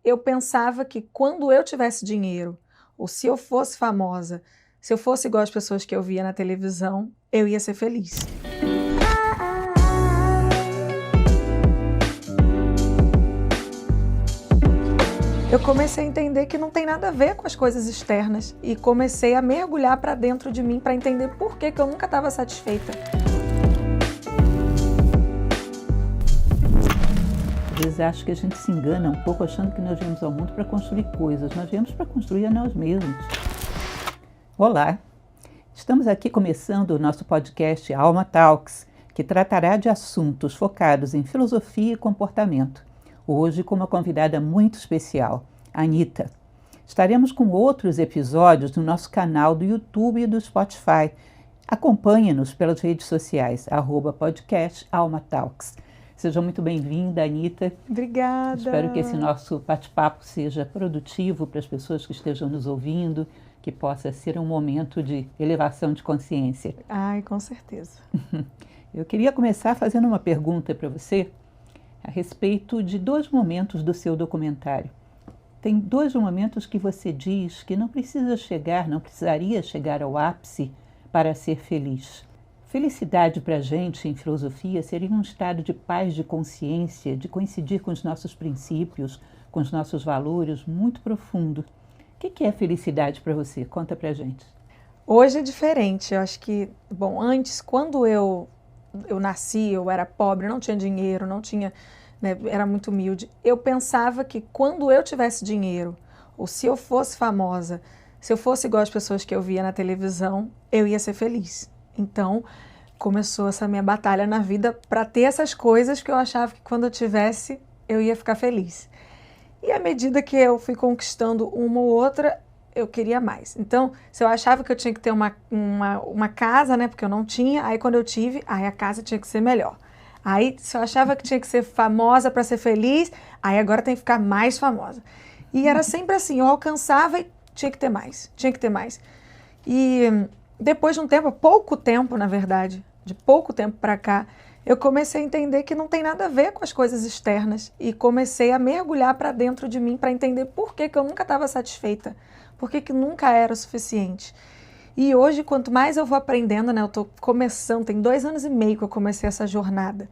Eu pensava que quando eu tivesse dinheiro, ou se eu fosse famosa, se eu fosse igual as pessoas que eu via na televisão, eu ia ser feliz. Eu comecei a entender que não tem nada a ver com as coisas externas e comecei a mergulhar para dentro de mim para entender por que eu nunca estava satisfeita. Às vezes acho que a gente se engana um pouco achando que nós viemos ao mundo para construir coisas. Nós viemos para construir a nós mesmos. Olá! Estamos aqui começando o nosso podcast Alma Talks, que tratará de assuntos focados em filosofia e comportamento. Hoje com uma convidada muito especial, a Anitta. Estaremos com outros episódios no nosso canal do YouTube e do Spotify. Acompanhe-nos pelas redes sociais, @podcast Alma Talks. Seja muito bem-vinda, Anitta. Obrigada. Espero que esse nosso bate-papo seja produtivo para as pessoas que estejam nos ouvindo, que possa ser um momento de elevação de consciência. Ai, com certeza. Eu queria começar fazendo uma pergunta para você a respeito de 2 momentos do seu documentário. Tem 2 momentos que você diz que não precisaria chegar ao ápice para ser feliz. Felicidade para a gente, em filosofia, seria um estado de paz de consciência, de coincidir com os nossos princípios, com os nossos valores, muito profundo. O que é felicidade para você? Conta para a gente. Hoje é diferente. Eu acho que, antes, quando eu nasci, eu era pobre, não tinha dinheiro, não tinha, era muito humilde. Eu pensava que quando eu tivesse dinheiro, ou se eu fosse famosa, se eu fosse igual as pessoas que eu via na televisão, eu ia ser feliz. Então, começou essa minha batalha na vida para ter essas coisas que eu achava que quando eu tivesse, eu ia ficar feliz. E à medida que eu fui conquistando uma ou outra, eu queria mais. Então, se eu achava que eu tinha que ter uma casa, porque eu não tinha, aí quando eu tive, aí a casa tinha que ser melhor. Aí, se eu achava que tinha que ser famosa para ser feliz, aí agora tem que ficar mais famosa. E era sempre assim, eu alcançava e tinha que ter mais, tinha que ter mais. E depois de um tempo, pouco tempo, na verdade, de pouco tempo para cá, eu comecei a entender que não tem nada a ver com as coisas externas e comecei a mergulhar para dentro de mim para entender por que eu nunca estava satisfeita, por que nunca era o suficiente. E hoje, quanto mais eu vou aprendendo, eu estou começando, tem 2 anos e meio que eu comecei essa jornada,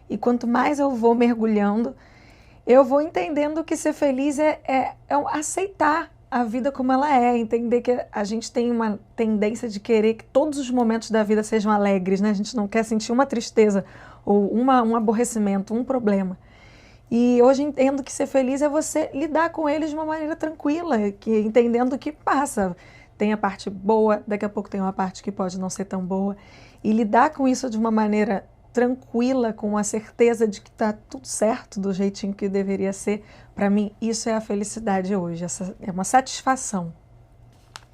e quanto mais eu vou mergulhando, eu vou entendendo que ser feliz é aceitar a vida como ela é, entender que a gente tem uma tendência de querer que todos os momentos da vida sejam alegres, né? A gente não quer sentir uma tristeza ou um aborrecimento, um problema. E hoje entendo que ser feliz é você lidar com eles de uma maneira tranquila, entendendo que passa. Tem a parte boa, daqui a pouco tem uma parte que pode não ser tão boa. E lidar com isso de uma maneira tranquila, com a certeza de que está tudo certo do jeitinho que deveria ser, para mim, isso é a felicidade hoje. Essa é uma satisfação.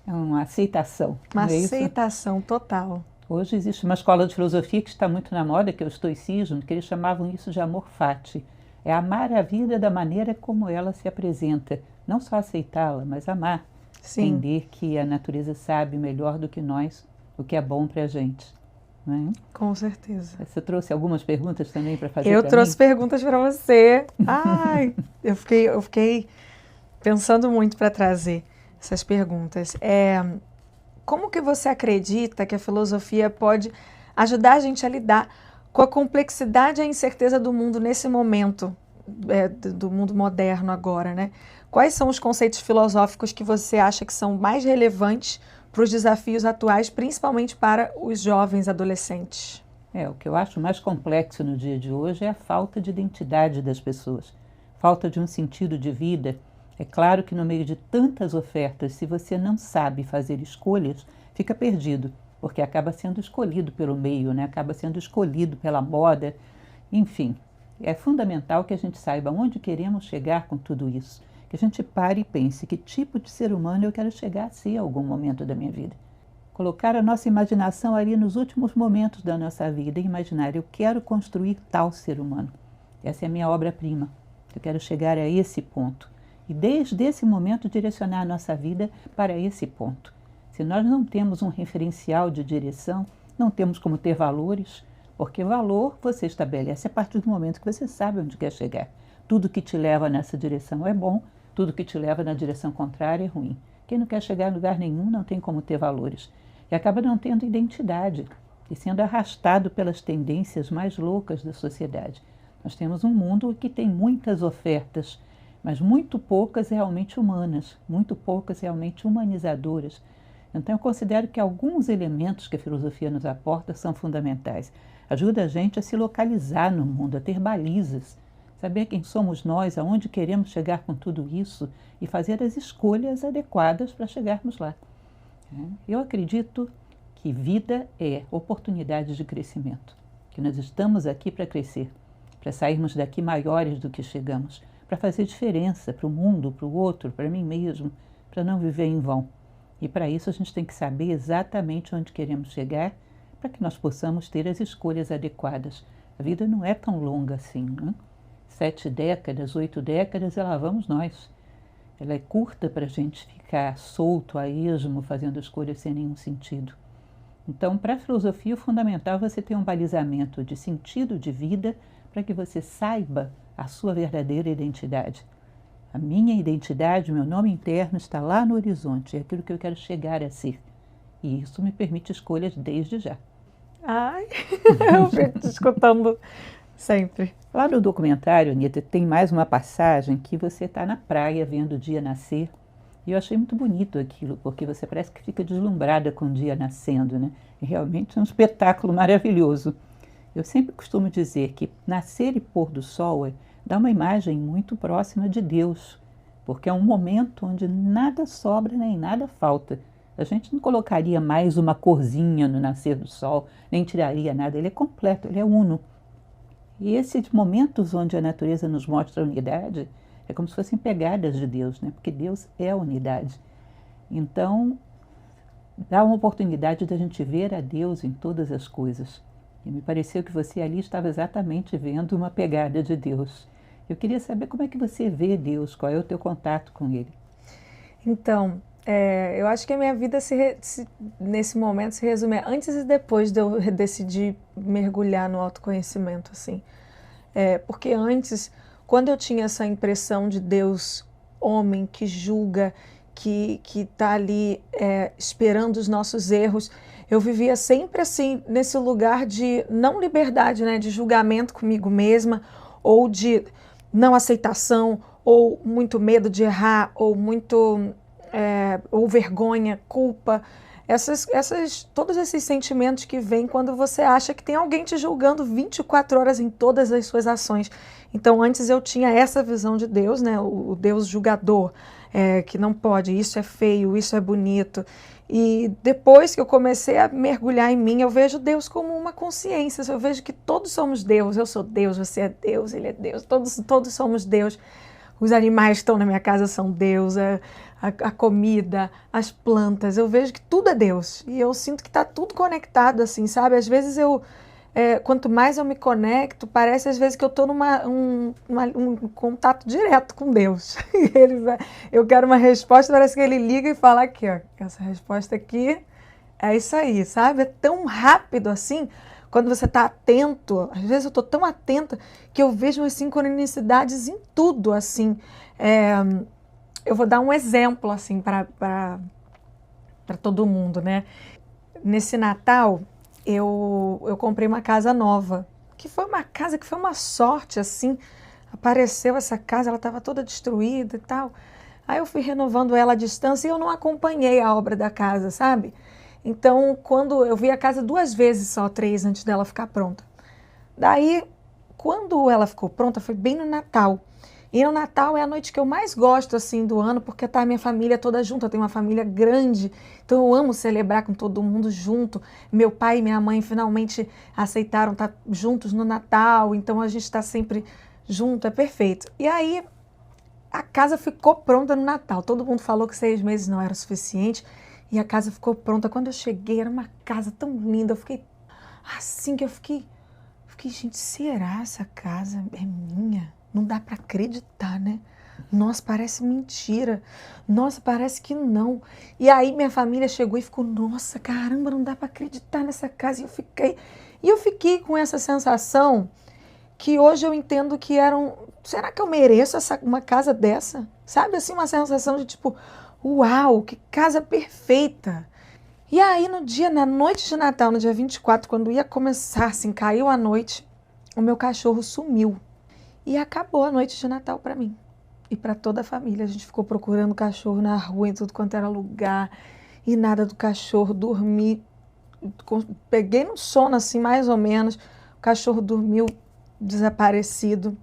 É uma aceitação. Uma aceitação total. Hoje existe uma escola de filosofia que está muito na moda, que é o estoicismo, que eles chamavam isso de amor fati. É amar a vida da maneira como ela se apresenta. Não só aceitá-la, mas amar. Sim. Entender que a natureza sabe melhor do que nós o que é bom para a gente. Não é? Com certeza. Você trouxe algumas perguntas também para fazer para mim? Eu trouxe perguntas para você. Ai, eu fiquei pensando muito para trazer essas perguntas. Como que você acredita que a filosofia pode ajudar a gente a lidar com a complexidade e a incerteza do mundo nesse momento, do mundo moderno agora, né? Quais são os conceitos filosóficos que você acha que são mais relevantes para os desafios atuais, principalmente para os jovens adolescentes? O que eu acho mais complexo no dia de hoje é a falta de identidade das pessoas, falta de um sentido de vida. É claro que no meio de tantas ofertas, se você não sabe fazer escolhas, fica perdido, porque acaba sendo escolhido pelo meio, né? Acaba sendo escolhido pela moda, enfim. É fundamental que a gente saiba onde queremos chegar com tudo isso, que a gente pare e pense que tipo de ser humano eu quero chegar a ser em algum momento da minha vida. Colocar a nossa imaginação ali nos últimos momentos da nossa vida e imaginar, eu quero construir tal ser humano. Essa é a minha obra-prima. Eu quero chegar a esse ponto. E desde esse momento direcionar a nossa vida para esse ponto. Se nós não temos um referencial de direção, não temos como ter valores, porque valor você estabelece a partir do momento que você sabe onde quer chegar. Tudo que te leva nessa direção é bom, Tudo que te leva na direção contrária é ruim. Quem não quer chegar em lugar nenhum não tem como ter valores. E acaba não tendo identidade e sendo arrastado pelas tendências mais loucas da sociedade. Nós temos um mundo que tem muitas ofertas, mas muito poucas realmente humanas, muito poucas realmente humanizadoras. Então eu considero que alguns elementos que a filosofia nos aporta são fundamentais. Ajuda a gente a se localizar no mundo, a ter balizas, saber quem somos nós, aonde queremos chegar com tudo isso e fazer as escolhas adequadas para chegarmos lá. Eu acredito que vida é oportunidade de crescimento, que nós estamos aqui para crescer, para sairmos daqui maiores do que chegamos, para fazer diferença para o mundo, para o outro, para mim mesmo, para não viver em vão. E para isso a gente tem que saber exatamente onde queremos chegar, para que nós possamos ter as escolhas adequadas. A vida não é tão longa assim, né? 7 décadas, 8 décadas, e lá vamos nós. Ela é curta para a gente ficar solto, a esmo, fazendo escolhas sem nenhum sentido. Então, para a filosofia, o fundamental é você ter um balizamento de sentido de vida para que você saiba a sua verdadeira identidade. A minha identidade, o meu nome interno está lá no horizonte, é aquilo que eu quero chegar a ser. E isso me permite escolhas desde já. Ai, eu fico te escutando sempre. Lá no documentário, Anita, tem mais uma passagem que você está na praia vendo o dia nascer. E eu achei muito bonito aquilo, porque você parece que fica deslumbrada com o dia nascendo, né? E realmente é um espetáculo maravilhoso. Eu sempre costumo dizer que nascer e pôr do sol dá uma imagem muito próxima de Deus, porque é um momento onde nada sobra nem nada falta. A gente não colocaria mais uma corzinha no nascer do sol, nem tiraria nada. Ele é completo, ele é uno. E esses momentos onde a natureza nos mostra a unidade é como se fossem pegadas de Deus, né? Porque Deus é a unidade. Então, dá uma oportunidade da gente ver a Deus em todas as coisas. E me pareceu que você ali estava exatamente vendo uma pegada de Deus. Eu queria saber como é que você vê Deus, qual é o teu contato com Ele. Então, eu acho que a minha vida nesse momento se resume a antes e depois de eu decidir mergulhar no autoconhecimento, assim. Porque antes, quando eu tinha essa impressão de Deus homem que julga, que está ali esperando os nossos erros, eu vivia sempre assim, nesse lugar de não liberdade, né, de julgamento comigo mesma, ou de não aceitação, ou muito medo de errar, ou ou vergonha, culpa, todos esses sentimentos que vêm quando você acha que tem alguém te julgando 24 horas em todas as suas ações. Então, antes eu tinha essa visão de Deus, né, o Deus julgador, que não pode, isso é feio, isso é bonito. E depois que eu comecei a mergulhar em mim, eu vejo Deus como uma consciência, eu vejo que todos somos Deus, eu sou Deus, você é Deus, ele é Deus, todos somos Deus. Os animais que estão na minha casa são Deus, a comida, as plantas, eu vejo que tudo é Deus. E eu sinto que está tudo conectado, assim, sabe? Às vezes quanto mais eu me conecto, parece às vezes que eu estou num contato direto com Deus. Eu quero uma resposta, parece que ele liga e fala aqui, ó, essa resposta aqui é isso aí, sabe? É tão rápido assim. Quando você está atento, às vezes eu estou tão atenta que eu vejo umas sincronicidades em tudo, assim. Eu vou dar um exemplo, assim, para todo mundo, né? Nesse Natal, eu comprei uma casa nova, que foi uma sorte, assim. Apareceu essa casa, ela estava toda destruída e tal. Aí eu fui renovando ela à distância e eu não acompanhei a obra da casa, sabe? Então, quando eu vi a casa 2 vezes só, 3, antes dela ficar pronta. Daí, quando ela ficou pronta, foi bem no Natal. E no Natal é a noite que eu mais gosto, assim, do ano, porque tá a minha família toda junto. Eu tenho uma família grande, então eu amo celebrar com todo mundo junto. Meu pai e minha mãe finalmente aceitaram estar juntos no Natal, então a gente está sempre junto, é perfeito. E aí, a casa ficou pronta no Natal. Todo mundo falou que 6 meses não era o suficiente. E a casa ficou pronta. Quando eu cheguei, era uma casa tão linda. Eu fiquei assim que eu fiquei, gente, será essa casa é minha? Não dá para acreditar, né? Nossa, parece mentira. Nossa, parece que não. E aí minha família chegou e ficou, nossa, caramba, não dá para acreditar nessa casa. E eu fiquei com essa sensação que hoje eu entendo que eram... Será que eu mereço uma casa dessa? Sabe, assim, uma sensação de tipo, uau, que casa perfeita. E aí, na noite de Natal, no dia 24, quando ia começar, assim, caiu a noite, o meu cachorro sumiu. E acabou a noite de Natal para mim. E para toda a família. A gente ficou procurando o cachorro na rua, em tudo quanto era lugar. E nada do cachorro, dormi. Peguei no sono, assim, mais ou menos. O cachorro dormiu desaparecido.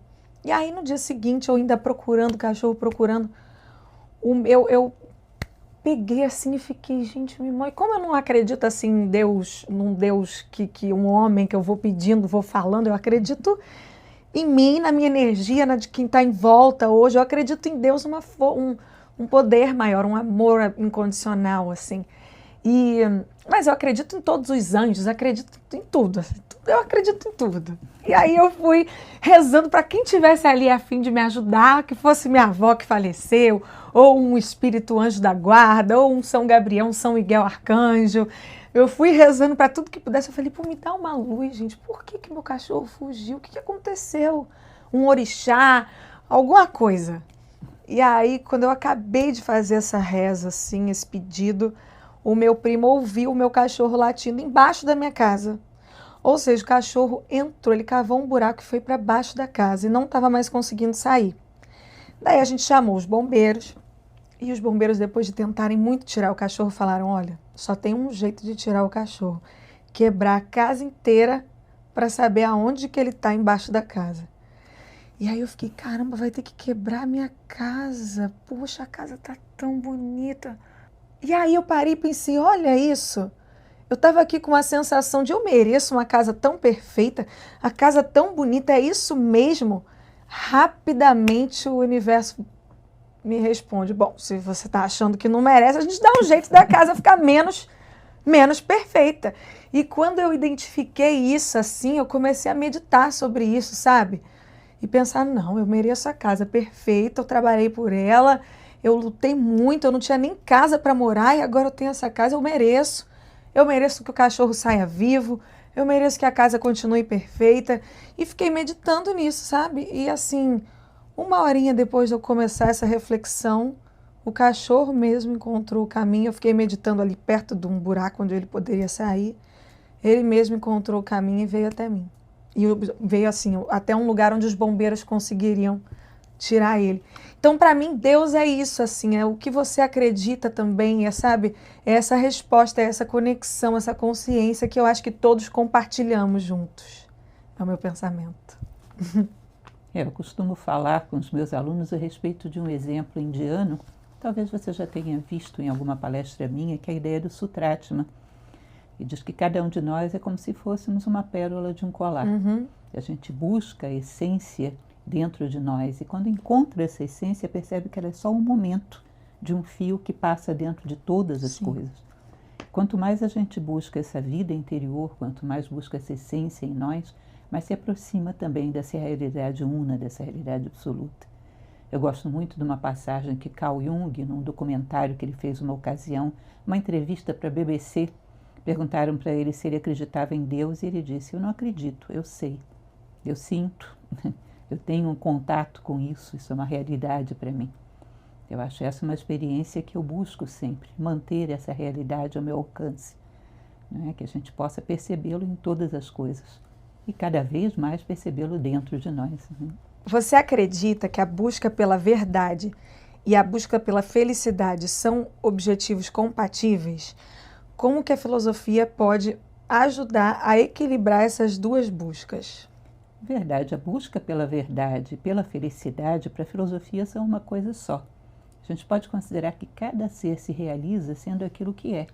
E aí, no dia seguinte, eu ainda procurando o cachorro, procurando. Eu peguei assim e fiquei, gente, mãe, como eu não acredito assim em Deus, num Deus que um homem que eu vou pedindo, vou falando, eu acredito em mim, na minha energia, na de quem está em volta hoje. Eu acredito em Deus, um poder maior, um amor incondicional, assim. Mas eu acredito em todos os anjos, acredito em tudo, assim, eu acredito em tudo. E aí eu fui rezando para quem tivesse ali a fim de me ajudar, que fosse minha avó que faleceu, ou um espírito anjo da guarda, ou um São Gabriel, um São Miguel Arcanjo. Eu fui rezando para tudo que pudesse. Eu falei, pô, me dá uma luz, gente. Por que meu cachorro fugiu? O que aconteceu? Um orixá, alguma coisa. E aí, quando eu acabei de fazer essa reza, assim, esse pedido, o meu primo ouviu o meu cachorro latindo embaixo da minha casa. Ou seja, o cachorro entrou, ele cavou um buraco e foi para baixo da casa e não estava mais conseguindo sair. Daí a gente chamou os bombeiros e os bombeiros, depois de tentarem muito tirar o cachorro, falaram, olha, só tem um jeito de tirar o cachorro, quebrar a casa inteira para saber aonde que ele está embaixo da casa. E aí eu fiquei, caramba, vai ter que quebrar a minha casa. Poxa, a casa tá tão bonita. E aí eu parei e pensei, olha isso. Eu estava aqui com uma sensação de eu mereço uma casa tão perfeita, a casa tão bonita, é isso mesmo? Rapidamente o universo me responde, bom, se você está achando que não merece, a gente dá um jeito da casa ficar menos perfeita. E quando eu identifiquei isso assim, eu comecei a meditar sobre isso, sabe? E pensar, não, eu mereço a casa perfeita, eu trabalhei por ela, eu lutei muito, eu não tinha nem casa para morar e agora eu tenho essa casa, eu mereço. Eu mereço que o cachorro saia vivo, eu mereço que a casa continue perfeita. E fiquei meditando nisso, sabe? E assim, uma horinha depois de eu começar essa reflexão, o cachorro mesmo encontrou o caminho. Eu fiquei meditando ali perto de um buraco onde ele poderia sair. Ele mesmo encontrou o caminho e veio até mim. E veio assim, até um lugar onde os bombeiros conseguiriam tirar ele. Então, para mim, Deus é isso, assim, é o que você acredita também, sabe? É essa resposta, é essa conexão, essa consciência que eu acho que todos compartilhamos juntos. É o meu pensamento. Eu costumo falar com os meus alunos a respeito de um exemplo indiano, talvez você já tenha visto em alguma palestra minha, que é a ideia do Sutratma. E diz que cada um de nós é como se fôssemos uma pérola de um colar. A gente busca a essência dentro de nós e quando encontra essa essência percebe que ela é só um momento de um fio que passa dentro de todas as coisas. Quanto mais a gente busca essa vida interior, quanto mais busca essa essência em nós, mais se aproxima também dessa realidade una, dessa realidade absoluta. Eu gosto muito de uma passagem que Carl Jung, num documentário que ele fez uma ocasião, uma entrevista para a BBC, perguntaram para ele se ele acreditava em Deus e ele disse, eu não acredito, eu sei, eu sinto, eu tenho um contato com isso é uma realidade para mim. Eu acho essa uma experiência que eu busco sempre, manter essa realidade ao meu alcance, né? Que a gente possa percebê-lo em todas as coisas e cada vez mais percebê-lo dentro de nós. Você acredita que a busca pela verdade e a busca pela felicidade são objetivos compatíveis? Como que a filosofia pode ajudar a equilibrar essas duas buscas? Verdade, a busca pela verdade e pela felicidade para a filosofia são uma coisa só. A gente pode considerar que cada ser se realiza sendo aquilo que é.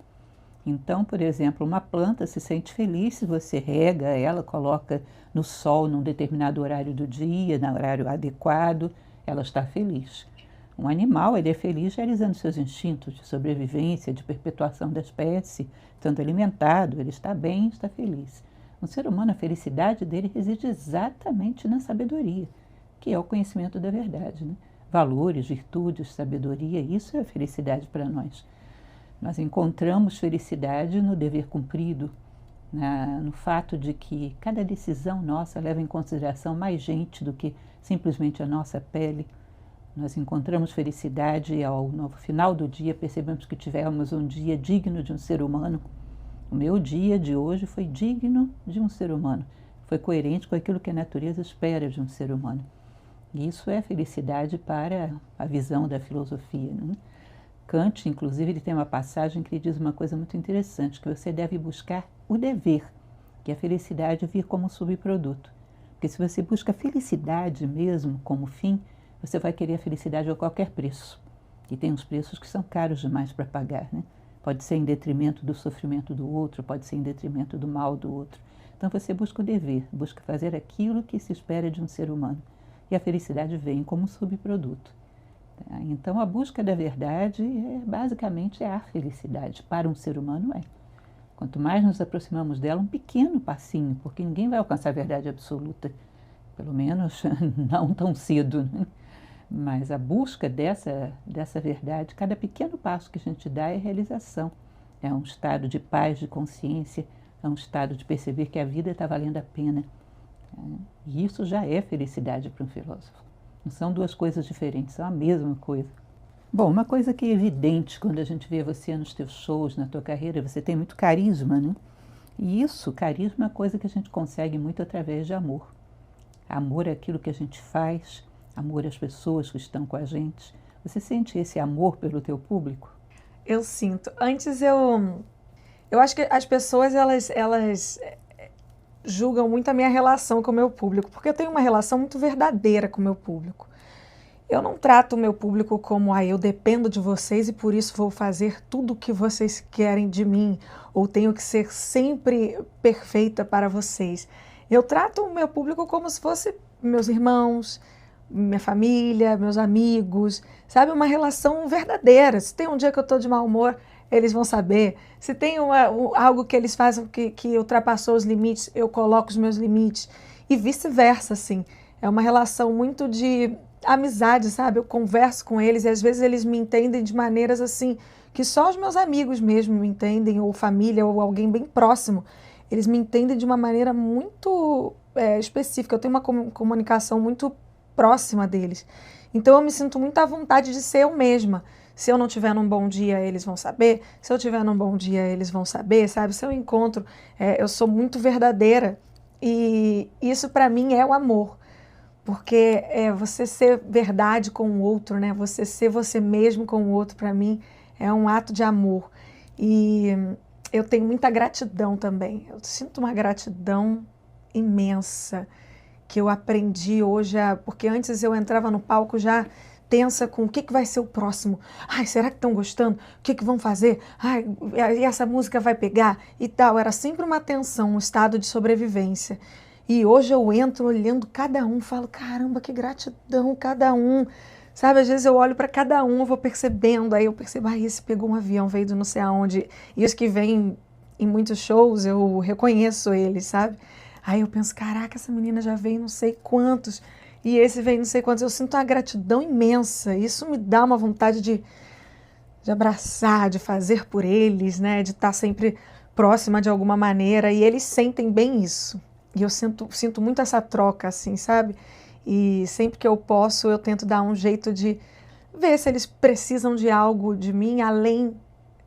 Então, por exemplo, uma planta se sente feliz se você rega ela, coloca no sol num determinado horário do dia, no horário adequado, ela está feliz. Um animal, ele é feliz realizando seus instintos de sobrevivência, de perpetuação da espécie, estando alimentado, ele está bem, está feliz. Um ser humano, a felicidade dele reside exatamente na sabedoria, que é o conhecimento da verdade, né? Valores, virtudes, sabedoria, isso é a felicidade para nós. Nós encontramos felicidade no dever cumprido, no fato de que cada decisão nossa leva em consideração mais gente do que simplesmente a nossa pele. Nós encontramos felicidade e no final do dia percebemos que tivemos um dia digno de um ser humano. O meu dia de hoje foi digno de um ser humano. Foi coerente com aquilo que a natureza espera de um ser humano. E isso é felicidade para a visão da filosofia, né? Kant, inclusive, ele tem uma passagem que ele diz uma coisa muito interessante, que você deve buscar o dever, que a felicidade vir como subproduto. Porque se você busca a felicidade mesmo como fim, você vai querer a felicidade a qualquer preço. E tem uns preços que são caros demais para pagar, né? Pode ser em detrimento do sofrimento do outro, pode ser em detrimento do mal do outro. Então você busca o dever, busca fazer aquilo que se espera de um ser humano. E a felicidade vem como subproduto. Então a busca da verdade basicamente é a felicidade. Para um ser humano é. Quanto mais nos aproximamos dela, um pequeno passinho, porque ninguém vai alcançar a verdade absoluta. Pelo menos não tão cedo, né? Mas a busca dessa verdade, cada pequeno passo que a gente dá é realização. É um estado de paz, de consciência, é um estado de perceber que a vida está valendo a pena. E isso já é felicidade para um filósofo. Não são duas coisas diferentes, são a mesma coisa. Bom, uma coisa que é evidente quando a gente vê você nos teus shows, na tua carreira, você tem muito carisma, né? E isso, carisma, é uma coisa que a gente consegue muito através de amor. Amor é aquilo que a gente faz, amor às pessoas que estão com a gente. Você sente esse amor pelo teu público? Eu sinto. Antes eu acho que as pessoas elas julgam muito a minha relação com o meu público, porque eu tenho uma relação muito verdadeira com o meu público. Eu não trato o meu público como, eu dependo de vocês e por isso vou fazer tudo o que vocês querem de mim, ou tenho que ser sempre perfeita para vocês. Eu trato o meu público como se fosse meus irmãos, minha família, meus amigos, sabe? Uma relação verdadeira. Se tem um dia que eu estou de mau humor, eles vão saber. Se tem algo que eles fazem que ultrapassou os limites, eu coloco os meus limites. E vice-versa, assim. É uma relação muito de amizade, sabe? Eu converso com eles e às vezes eles me entendem de maneiras assim que só os meus amigos mesmo me entendem, ou família, ou alguém bem próximo. Eles me entendem de uma maneira muito específica. Eu tenho uma comunicação muito próxima deles. Então eu me sinto muito à vontade de ser eu mesma. Se eu não tiver num bom dia, eles vão saber. Se eu tiver num bom dia, eles vão saber, sabe? Se eu encontro, eu sou muito verdadeira. E isso para mim é o amor. Porque você ser verdade com o outro, né? Você ser você mesmo com o outro, para mim, é um ato de amor. E eu tenho muita gratidão também. Eu sinto uma gratidão imensa que eu aprendi hoje, porque antes eu entrava no palco já tensa com o que vai ser o próximo. Ai, será que estão gostando? O que vão fazer? Ai, e essa música vai pegar? E tal. Era sempre uma tensão, um estado de sobrevivência. E hoje eu entro olhando cada um, falo, caramba, que gratidão cada um. Sabe, às vezes eu olho para cada um, eu vou percebendo, aí eu percebo, esse pegou um avião, veio do não sei aonde. E os que vêm em muitos shows, eu reconheço eles, sabe? Aí eu penso, caraca, essa menina já veio não sei quantos, e esse veio não sei quantos. Eu sinto uma gratidão imensa, isso me dá uma vontade de abraçar, de fazer por eles, né? De estar sempre próxima de alguma maneira, e eles sentem bem isso. E eu sinto muito essa troca, assim, sabe? E sempre que eu posso, eu tento dar um jeito de ver se eles precisam de algo de mim, além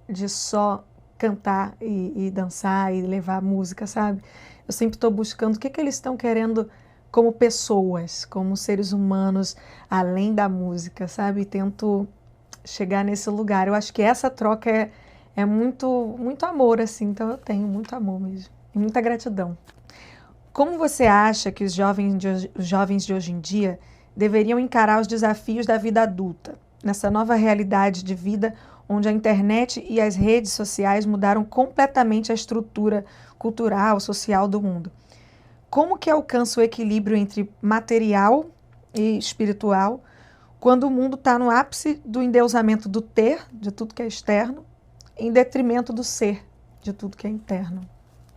de só cantar e dançar e levar música, sabe? Eu sempre estou buscando o que eles estão querendo como pessoas, como seres humanos, além da música, sabe? E tento chegar nesse lugar. Eu acho que essa troca é muito, muito amor, assim. Então eu tenho muito amor mesmo e muita gratidão. Como você acha que os jovens de hoje em dia deveriam encarar os desafios da vida adulta, nessa nova realidade de vida onde a internet e as redes sociais mudaram completamente a estrutura cultural, social do mundo? Como que alcança o equilíbrio entre material e espiritual quando o mundo está no ápice do endeusamento do ter, de tudo que é externo, em detrimento do ser, de tudo que é interno?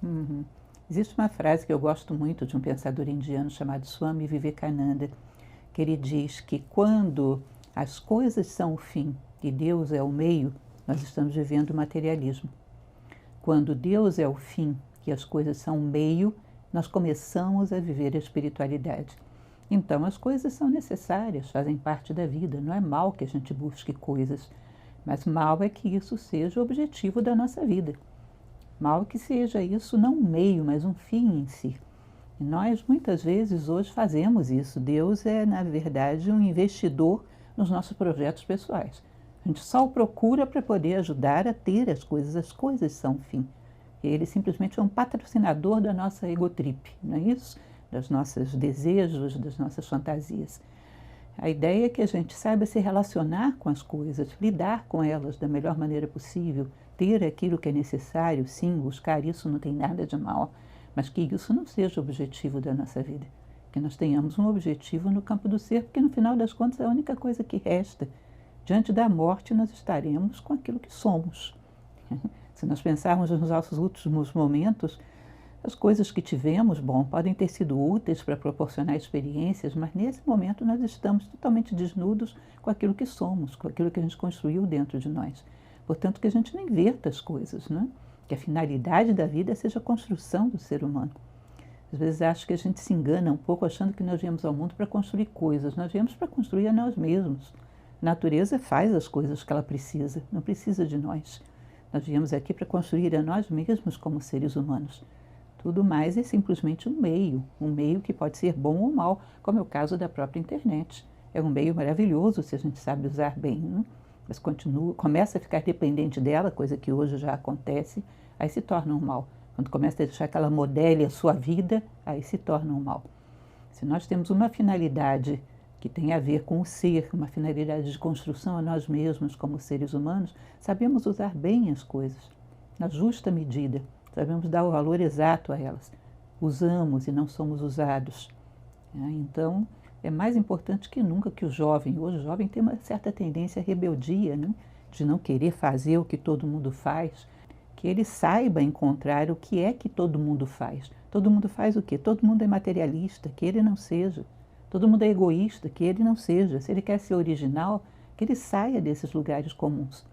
Uhum. Existe uma frase que eu gosto muito de um pensador indiano chamado Swami Vivekananda, que ele diz que quando as coisas são o fim e Deus é o meio, nós estamos vivendo o materialismo. Quando Deus é o fim que as coisas são um meio, nós começamos a viver a espiritualidade. Então, as coisas são necessárias, fazem parte da vida. Não é mal que a gente busque coisas, mas mal é que isso seja o objetivo da nossa vida. Mal é que seja isso não um meio, mas um fim em si. E nós, muitas vezes, hoje fazemos isso. Deus é, na verdade, um investidor nos nossos projetos pessoais. A gente só o procura para poder ajudar a ter as coisas. As coisas são o fim. Ele simplesmente é um patrocinador da nossa egotrip, não é isso? Das nossos desejos, das nossas fantasias. A ideia é que a gente saiba se relacionar com as coisas, lidar com elas da melhor maneira possível, ter aquilo que é necessário, sim, buscar isso não tem nada de mal, mas que isso não seja o objetivo da nossa vida. Que nós tenhamos um objetivo no campo do ser, porque no final das contas é a única coisa que resta. Diante da morte nós estaremos com aquilo que somos. Se nós pensarmos nos nossos últimos momentos, as coisas que tivemos, bom, podem ter sido úteis para proporcionar experiências, mas nesse momento nós estamos totalmente desnudos com aquilo que somos, com aquilo que a gente construiu dentro de nós. Portanto, que a gente não inverta as coisas, né? Que a finalidade da vida seja a construção do ser humano. Às vezes acho que a gente se engana um pouco achando que nós viemos ao mundo para construir coisas. Nós viemos para construir a nós mesmos. A natureza faz as coisas que ela precisa, não precisa de nós. Nós viemos aqui para construir a nós mesmos como seres humanos. Tudo mais é simplesmente um meio que pode ser bom ou mal, como é o caso da própria internet. É um meio maravilhoso se a gente sabe usar bem, né? Mas começa a ficar dependente dela, coisa que hoje já acontece, aí se torna um mal. Quando começa a deixar que ela modele a sua vida, aí se torna um mal. Se nós temos uma finalidade que tem a ver com o ser, uma finalidade de construção a nós mesmos como seres humanos, sabemos usar bem as coisas, na justa medida, sabemos dar o valor exato a elas. Usamos e não somos usados. Então, é mais importante que nunca que hoje o jovem tem uma certa tendência à rebeldia, né? De não querer fazer o que todo mundo faz, que ele saiba encontrar o que é que todo mundo faz. Todo mundo faz o quê? Todo mundo é materialista, que ele não seja. Todo mundo é egoísta, que ele não seja. Se ele quer ser original, que ele saia desses lugares comuns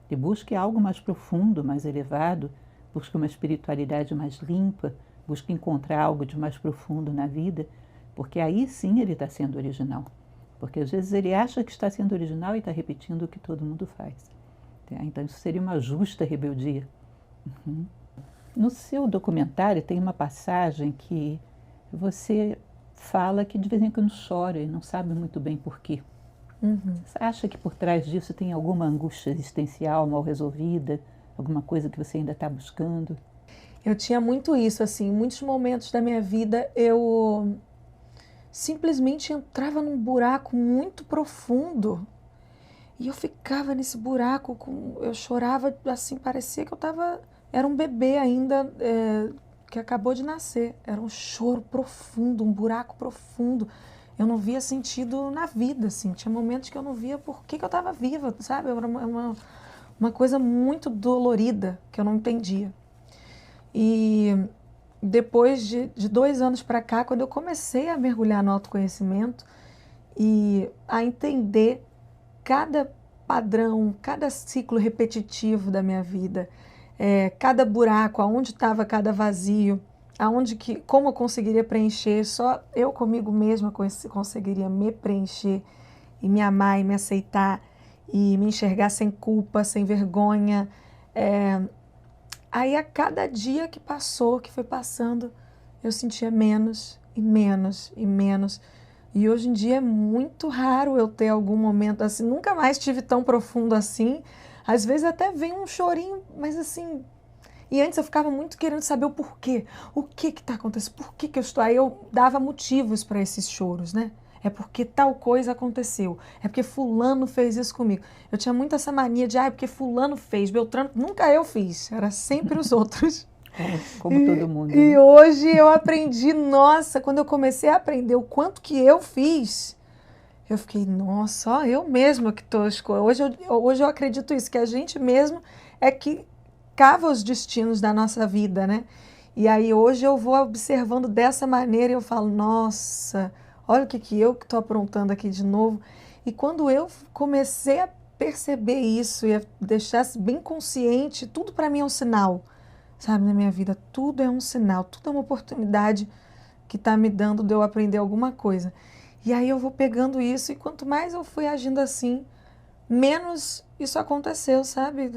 e busque algo mais profundo, mais elevado, busque uma espiritualidade mais limpa, busque encontrar algo de mais profundo na vida, porque aí sim ele está sendo original. Porque às vezes ele acha que está sendo original e está repetindo o que todo mundo faz. Então isso seria uma justa rebeldia. Uhum. No seu documentário tem uma passagem que você fala que de vez em quando chora e não sabe muito bem por quê. Você acha que por trás disso tem alguma angústia existencial mal resolvida, alguma coisa que você ainda está buscando? Eu tinha muito isso, assim, em muitos momentos da minha vida eu simplesmente entrava num buraco muito profundo e eu ficava nesse buraco, eu chorava assim, parecia que era um bebê ainda que acabou de nascer. Era um choro profundo, um buraco profundo. Eu não via sentido na vida, assim. Tinha momentos que eu não via por que eu estava viva, sabe? Era uma coisa muito dolorida que eu não entendia. E depois de 2 anos para cá, quando eu comecei a mergulhar no autoconhecimento e a entender cada padrão, cada ciclo repetitivo da minha vida, cada buraco, aonde estava cada vazio, como eu conseguiria preencher, só eu comigo mesma conseguiria me preencher e me amar e me aceitar e me enxergar sem culpa, sem vergonha. Aí a cada dia que passou, que foi passando, eu sentia menos e menos e menos. E hoje em dia é muito raro eu ter algum momento assim, nunca mais tive tão profundo assim. Às vezes até vem um chorinho, mas assim... E antes eu ficava muito querendo saber o porquê. O que está acontecendo? Por que eu estou... Aí eu dava motivos para esses choros, né? É porque tal coisa aconteceu. É porque fulano fez isso comigo. Eu tinha muito essa mania de, porque fulano fez, Beltrano... Nunca eu fiz, era sempre os outros. Como todo mundo. E né? hoje eu aprendi, nossa, quando eu comecei a aprender o quanto que eu fiz, eu fiquei, nossa, ó, eu mesma que estou escolhendo. Hoje eu acredito isso, que a gente mesmo é que cava os destinos da nossa vida, né? E aí hoje eu vou observando dessa maneira e eu falo, nossa, olha o que eu que estou aprontando aqui de novo. E quando eu comecei a perceber isso e a deixar bem consciente, tudo para mim é um sinal. sabe, na minha vida. Tudo é um sinal, tudo é uma oportunidade que está me dando de eu aprender alguma coisa. E aí eu vou pegando isso e quanto mais eu fui agindo assim, menos isso aconteceu, sabe?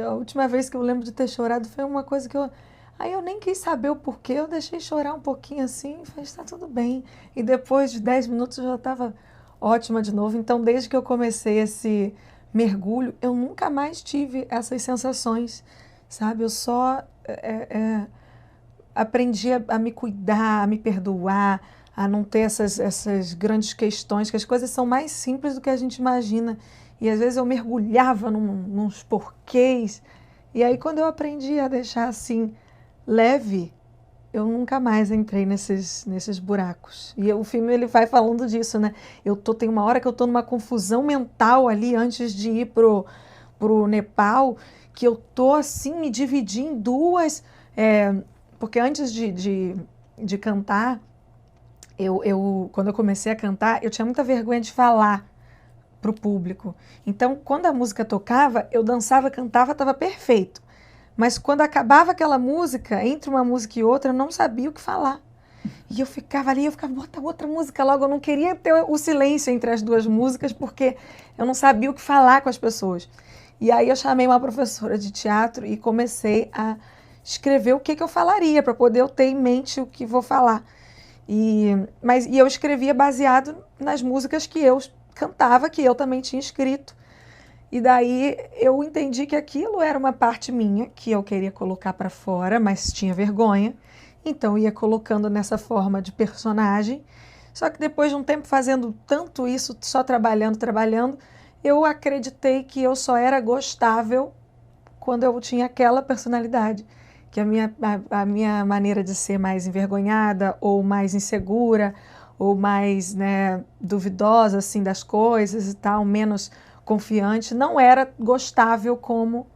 A última vez que eu lembro de ter chorado foi uma coisa que eu... Aí eu nem quis saber o porquê, eu deixei chorar um pouquinho assim e falei, está tudo bem. E depois de 10 minutos eu já estava ótima de novo. Então, desde que eu comecei esse mergulho, eu nunca mais tive essas sensações, sabe? Eu só aprendi a me cuidar, a me perdoar, a não ter essas grandes questões, que as coisas são mais simples do que a gente imagina. E às vezes eu mergulhava nos porquês. E aí quando eu aprendi a deixar assim leve, eu nunca mais entrei nesses buracos. E o filme ele vai falando disso, né? Tem uma hora que eu tô numa confusão mental ali antes de ir pro Nepal, que eu tô assim me dividi em duas, porque antes de cantar, quando eu comecei a cantar, eu tinha muita vergonha de falar para o público. Então, quando a música tocava, eu dançava, cantava, estava perfeito. Mas quando acabava aquela música, entre uma música e outra, eu não sabia o que falar. E eu ficava ali, bota outra música logo. Eu não queria ter o silêncio entre as duas músicas, porque eu não sabia o que falar com as pessoas. E aí eu chamei uma professora de teatro e comecei a escrever o que eu falaria, para poder eu ter em mente o que vou falar. E eu escrevia baseado nas músicas que eu cantava, que eu também tinha escrito. E daí eu entendi que aquilo era uma parte minha, que eu queria colocar para fora, mas tinha vergonha. Então ia colocando nessa forma de personagem. Só que depois de um tempo fazendo tanto isso, só trabalhando, eu acreditei que eu só era gostável quando eu tinha aquela personalidade. Que a minha maneira de ser mais envergonhada, ou mais insegura, ou mais, né, duvidosa assim, das coisas e tal, menos confiante, não era gostável como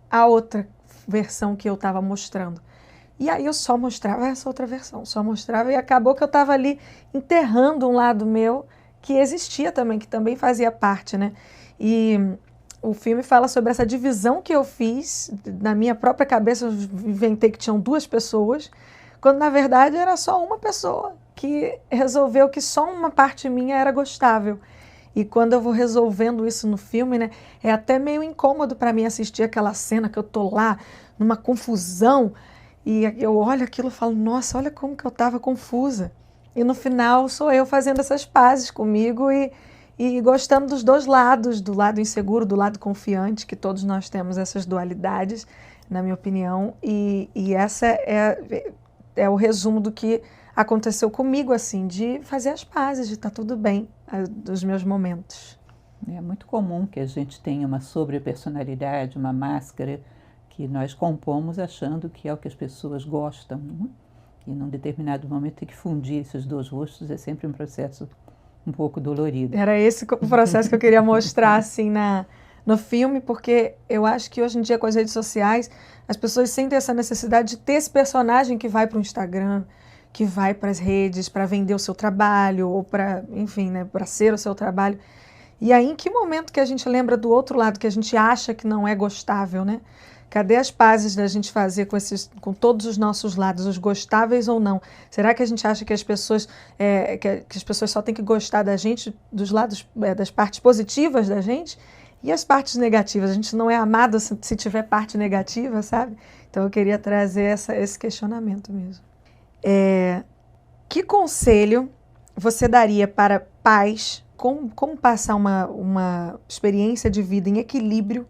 a outra versão que eu estava mostrando. E aí eu só mostrava essa outra versão, só mostrava, e acabou que eu estava ali enterrando um lado meu que existia também, que também fazia parte, né? E o filme fala sobre essa divisão que eu fiz, na minha própria cabeça eu inventei que tinham duas pessoas, quando na verdade era só uma pessoa que resolveu que só uma parte minha era gostável. E quando eu vou resolvendo isso no filme, né, é até meio incômodo para mim assistir aquela cena que eu tô lá numa confusão e eu olho aquilo e falo, nossa, olha como que eu estava confusa. E no final sou eu fazendo essas pazes comigo e gostando dos dois lados, do lado inseguro, do lado confiante, que todos nós temos essas dualidades, na minha opinião. E essa é o resumo do que aconteceu comigo, assim, de fazer as pazes, de estar tudo bem, dos meus momentos. É muito comum que a gente tenha uma sobrepersonalidade, uma máscara que nós compomos achando que é o que as pessoas gostam, né? E num determinado momento tem que fundir esses dois rostos, é sempre um processo um pouco dolorido. Era esse o processo que eu queria mostrar assim no filme, porque eu acho que hoje em dia com as redes sociais as pessoas sentem essa necessidade de ter esse personagem que vai para o Instagram, que vai para as redes para vender o seu trabalho ou para, enfim, né, para ser o seu trabalho. E aí, em que momento que a gente lembra do outro lado, que a gente acha que não é gostável, né? Cadê as pazes da gente fazer com todos os nossos lados, os gostáveis ou não? Será que a gente acha que as pessoas, que as pessoas só têm que gostar da gente, dos lados, das partes positivas da gente? E as partes negativas? A gente não é amado se tiver parte negativa, sabe? Então eu queria trazer esse questionamento mesmo. Que conselho você daria para pais, como passar uma experiência de vida em equilíbrio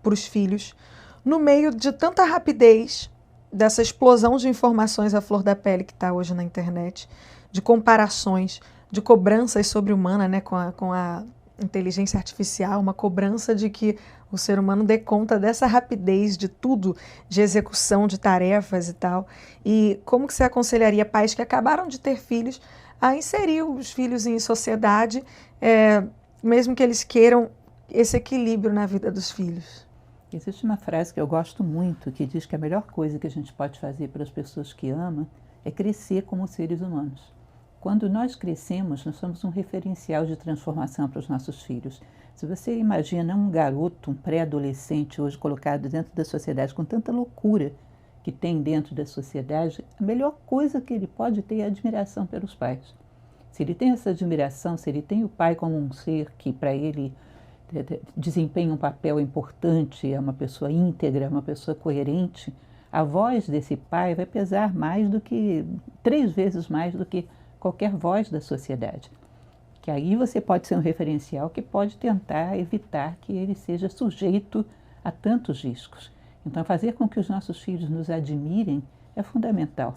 para os filhos, no meio de tanta rapidez, dessa explosão de informações à flor da pele que está hoje na internet, de comparações, de cobranças sobre-humana, né, com a inteligência artificial, uma cobrança de que o ser humano dê conta dessa rapidez de tudo, de execução de tarefas e tal. E como que você aconselharia pais que acabaram de ter filhos a inserir os filhos em sociedade, mesmo que eles queiram esse equilíbrio na vida dos filhos? Existe uma frase que eu gosto muito, que diz que a melhor coisa que a gente pode fazer para as pessoas que ama é crescer como seres humanos. Quando nós crescemos, nós somos um referencial de transformação para os nossos filhos. Se você imagina um garoto, um pré-adolescente hoje colocado dentro da sociedade com tanta loucura que tem dentro da sociedade, a melhor coisa que ele pode ter é a admiração pelos pais. Se ele tem essa admiração, se ele tem o pai como um ser que para ele desempenha um papel importante, é uma pessoa íntegra, é uma pessoa coerente, a voz desse pai vai pesar mais do que, 3 vezes mais do que qualquer voz da sociedade. Que aí você pode ser um referencial que pode tentar evitar que ele seja sujeito a tantos riscos. Então, fazer com que os nossos filhos nos admirem é fundamental.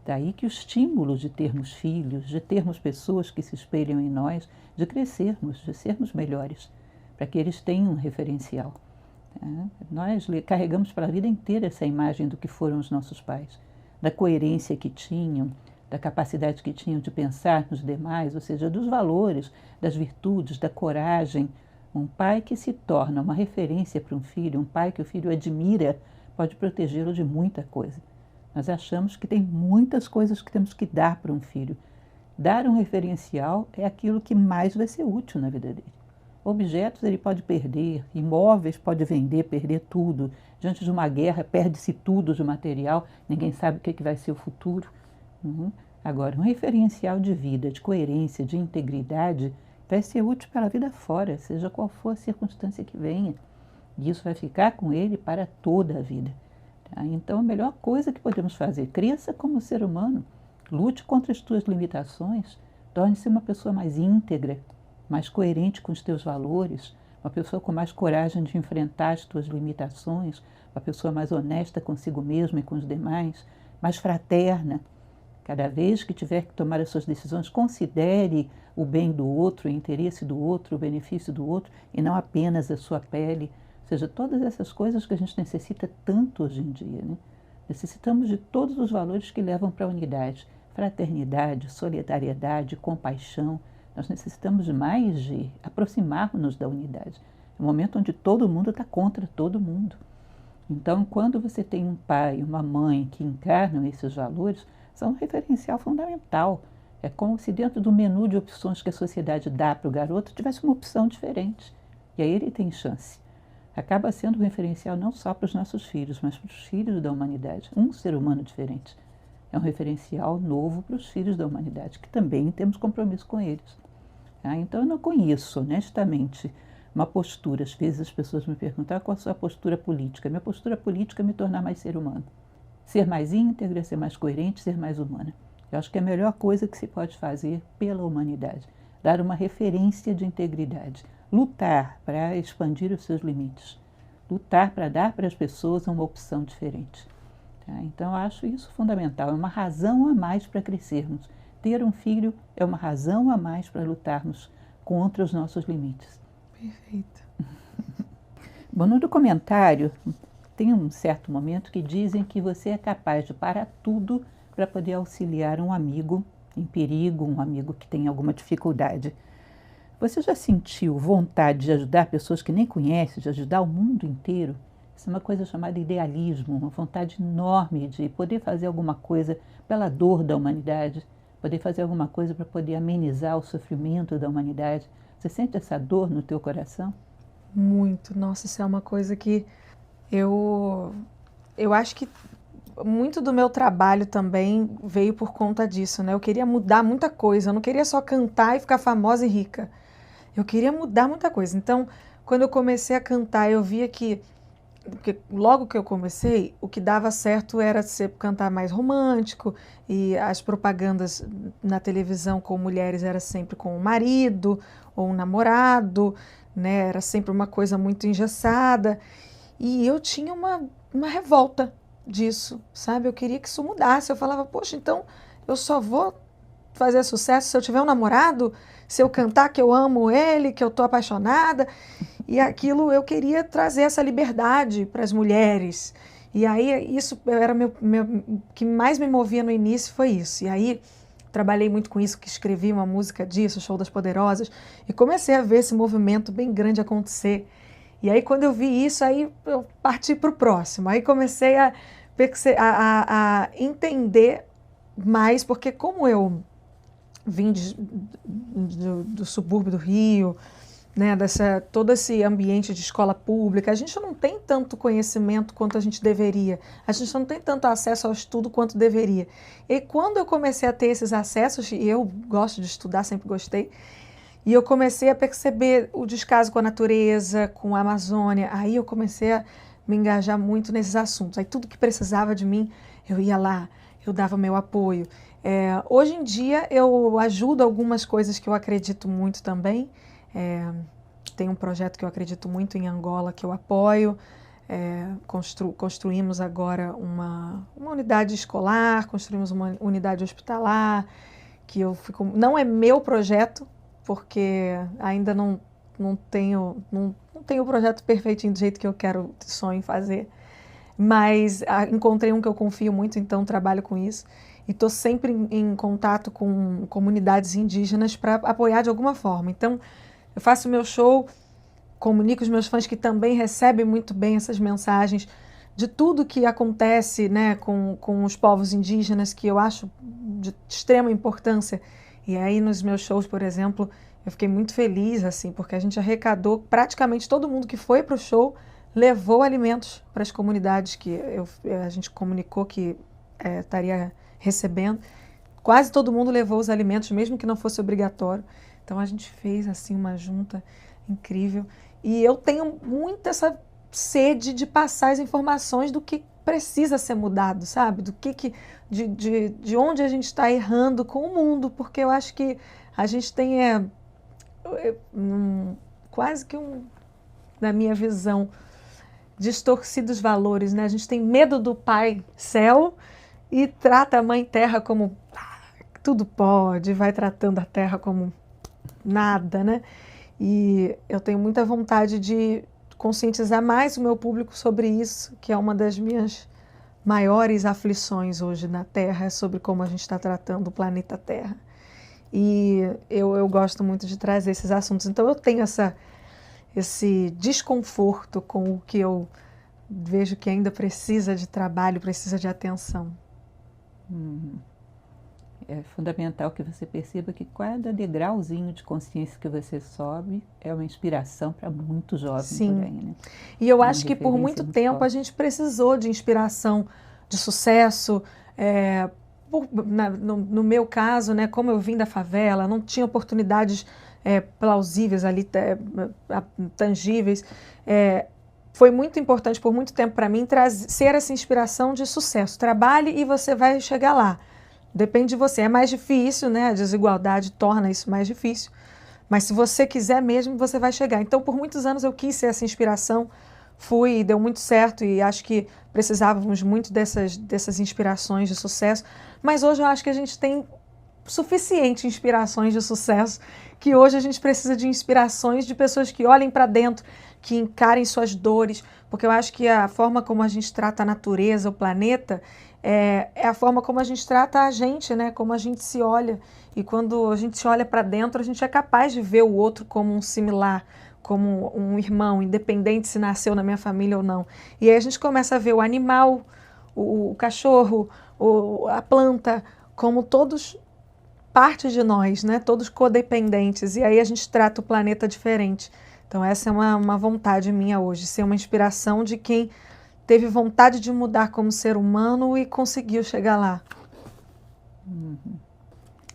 Daí que o estímulo de termos filhos, de termos pessoas que se espelham em nós, de crescermos, de sermos melhores, para que eles tenham um referencial. Nós carregamos para a vida inteira essa imagem do que foram os nossos pais, da coerência que tinham, da capacidade que tinham de pensar nos demais, ou seja, dos valores, das virtudes, da coragem. Um pai que se torna uma referência para um filho, um pai que o filho admira, pode protegê-lo de muita coisa. Nós achamos que tem muitas coisas que temos que dar para um filho. Dar um referencial é aquilo que mais vai ser útil na vida dele. Objetos ele pode perder, imóveis pode vender, perder tudo. Diante de uma guerra, perde-se tudo de material, ninguém sabe o que vai ser o futuro. Agora, um referencial de vida, de coerência, de integridade, vai ser útil para a vida fora, seja qual for a circunstância que venha. E isso vai ficar com ele para toda a vida. Então, a melhor coisa que podemos fazer, cresça como ser humano, lute contra as tuas limitações, torne-se uma pessoa mais íntegra, mais coerente com os teus valores, uma pessoa com mais coragem de enfrentar as tuas limitações, uma pessoa mais honesta consigo mesma e com os demais, mais fraterna. Cada vez que tiver que tomar as suas decisões, considere o bem do outro, o interesse do outro, o benefício do outro, e não apenas a sua pele. Ou seja, todas essas coisas que a gente necessita tanto hoje em dia. Necessitamos de todos os valores que levam para a unidade. Fraternidade, solidariedade, compaixão. Nós necessitamos mais de aproximarmos-nos da unidade. É um momento onde todo mundo está contra todo mundo. Então, quando você tem um pai e uma mãe que encarnam esses valores, são um referencial fundamental. É como se dentro do menu de opções que a sociedade dá para o garoto tivesse uma opção diferente. E aí ele tem chance. Acaba sendo um referencial não só para os nossos filhos, mas para os filhos da humanidade. Um ser humano diferente. É um referencial novo para os filhos da humanidade, que também temos compromisso com eles. Então, eu não conheço, honestamente, uma postura. Às vezes as pessoas me perguntam qual a sua postura política. Minha postura política é me tornar mais ser humano. Ser mais íntegra, ser mais coerente, ser mais humana. Eu acho que é a melhor coisa que se pode fazer pela humanidade. Dar uma referência de integridade. Lutar para expandir os seus limites. Lutar para dar para as pessoas uma opção diferente. Então, eu acho isso fundamental. É uma razão a mais para crescermos. Ter um filho é uma razão a mais para lutarmos contra os nossos limites. Perfeito. Bom, no documentário, tem um certo momento que dizem que você é capaz de parar tudo para poder auxiliar um amigo em perigo, um amigo que tem alguma dificuldade. Você já sentiu vontade de ajudar pessoas que nem conhece, de ajudar o mundo inteiro? Isso é uma coisa chamada idealismo, uma vontade enorme de poder fazer alguma coisa pela dor da humanidade, poder fazer alguma coisa para poder amenizar o sofrimento da humanidade. Você sente essa dor no teu coração? Muito. Nossa, isso é uma coisa que eu acho que muito do meu trabalho também veio por conta disso, né? Eu queria mudar muita coisa, eu não queria só cantar e ficar famosa e rica. Eu queria mudar muita coisa. Então, quando eu comecei a cantar, eu via que, porque logo que eu comecei, o que dava certo era cantar mais romântico, e as propagandas na televisão com mulheres era sempre com o marido ou um namorado, né? Era sempre uma coisa muito engessada. E eu tinha uma revolta disso, sabe? Eu queria que isso mudasse. Eu falava, poxa, então eu só vou fazer sucesso se eu tiver um namorado, se eu cantar que eu amo ele, que eu tô apaixonada. E aquilo, eu queria trazer essa liberdade para as mulheres. E aí, isso era o que mais me movia no início, foi isso. E aí, trabalhei muito com isso, que escrevi uma música disso, Show das Poderosas, e comecei a ver esse movimento bem grande acontecer. E aí, quando eu vi isso, aí eu parti para o próximo. Aí comecei a entender mais, porque como eu vim do subúrbio do Rio, né, todo esse ambiente de escola pública. A gente não tem tanto conhecimento quanto a gente deveria. A gente não tem tanto acesso ao estudo quanto deveria. E quando eu comecei a ter esses acessos, e eu gosto de estudar, sempre gostei, e eu comecei a perceber o descaso com a natureza, com a Amazônia, aí eu comecei a me engajar muito nesses assuntos. Aí tudo que precisava de mim, eu ia lá, eu dava meu apoio. Hoje em dia eu ajudo algumas coisas que eu acredito muito também. Tem um projeto que eu acredito muito em Angola que eu apoio. Construímos agora uma unidade escolar, construímos uma unidade hospitalar, que eu fico. Não é meu projeto, porque ainda não tenho o projeto perfeitinho do jeito que eu quero, sonho em fazer. Mas encontrei um que eu confio muito, então trabalho com isso. E estou sempre em contato com comunidades indígenas para apoiar de alguma forma. Então, eu faço meu show, comunico os meus fãs que também recebem muito bem essas mensagens de tudo que acontece, né, com os povos indígenas, que eu acho de extrema importância. E aí, nos meus shows, por exemplo, eu fiquei muito feliz, assim, porque a gente arrecadou praticamente todo mundo que foi para o show, levou alimentos para as comunidades que a gente comunicou que estaria recebendo. Quase todo mundo levou os alimentos, mesmo que não fosse obrigatório. Então a gente fez assim uma junta incrível. E eu tenho muito essa sede de passar as informações do que precisa ser mudado, sabe? De onde a gente está errando com o mundo, porque eu acho que a gente tem quase que na minha visão, distorcidos valores, né? A gente tem medo do Pai Céu e trata a Mãe Terra como tudo pode, vai tratando a Terra como nada, né? E eu tenho muita vontade de conscientizar mais o meu público sobre isso, que é uma das minhas maiores aflições hoje na Terra, é sobre como a gente está tratando o planeta Terra. E eu gosto muito de trazer esses assuntos. Então eu tenho esse desconforto com o que eu vejo que ainda precisa de trabalho, precisa de atenção. É fundamental que você perceba que cada degrauzinho de consciência que você sobe é uma inspiração para muitos jovens. Sim. Por aí, né? E eu acho que por muito tempo a gente precisou de inspiração, de sucesso. No meu caso, né, como eu vim da favela, não tinha oportunidades plausíveis ali, tangíveis. Foi muito importante por muito tempo para mim ser essa inspiração de sucesso. Trabalhe e você vai chegar lá. Depende de você. É mais difícil, né? A desigualdade torna isso mais difícil. Mas se você quiser mesmo, você vai chegar. Então, por muitos anos eu quis ser essa inspiração. Fui e deu muito certo. E acho que precisávamos muito dessas inspirações de sucesso. Mas hoje eu acho que a gente tem suficiente inspirações de sucesso, que hoje a gente precisa de inspirações de pessoas que olhem para dentro, que encarem suas dores. Porque eu acho que a forma como a gente trata a natureza, o planeta, é a forma como a gente trata a gente, né? Como a gente se olha. E quando a gente se olha para dentro, a gente é capaz de ver o outro como um similar, como um irmão, independente se nasceu na minha família ou não. E aí a gente começa a ver o animal, o cachorro, a planta, como todos parte de nós, né? Todos codependentes. E aí a gente trata o planeta diferente. Então essa é uma vontade minha hoje, ser uma inspiração de quem teve vontade de mudar como ser humano e conseguiu chegar lá.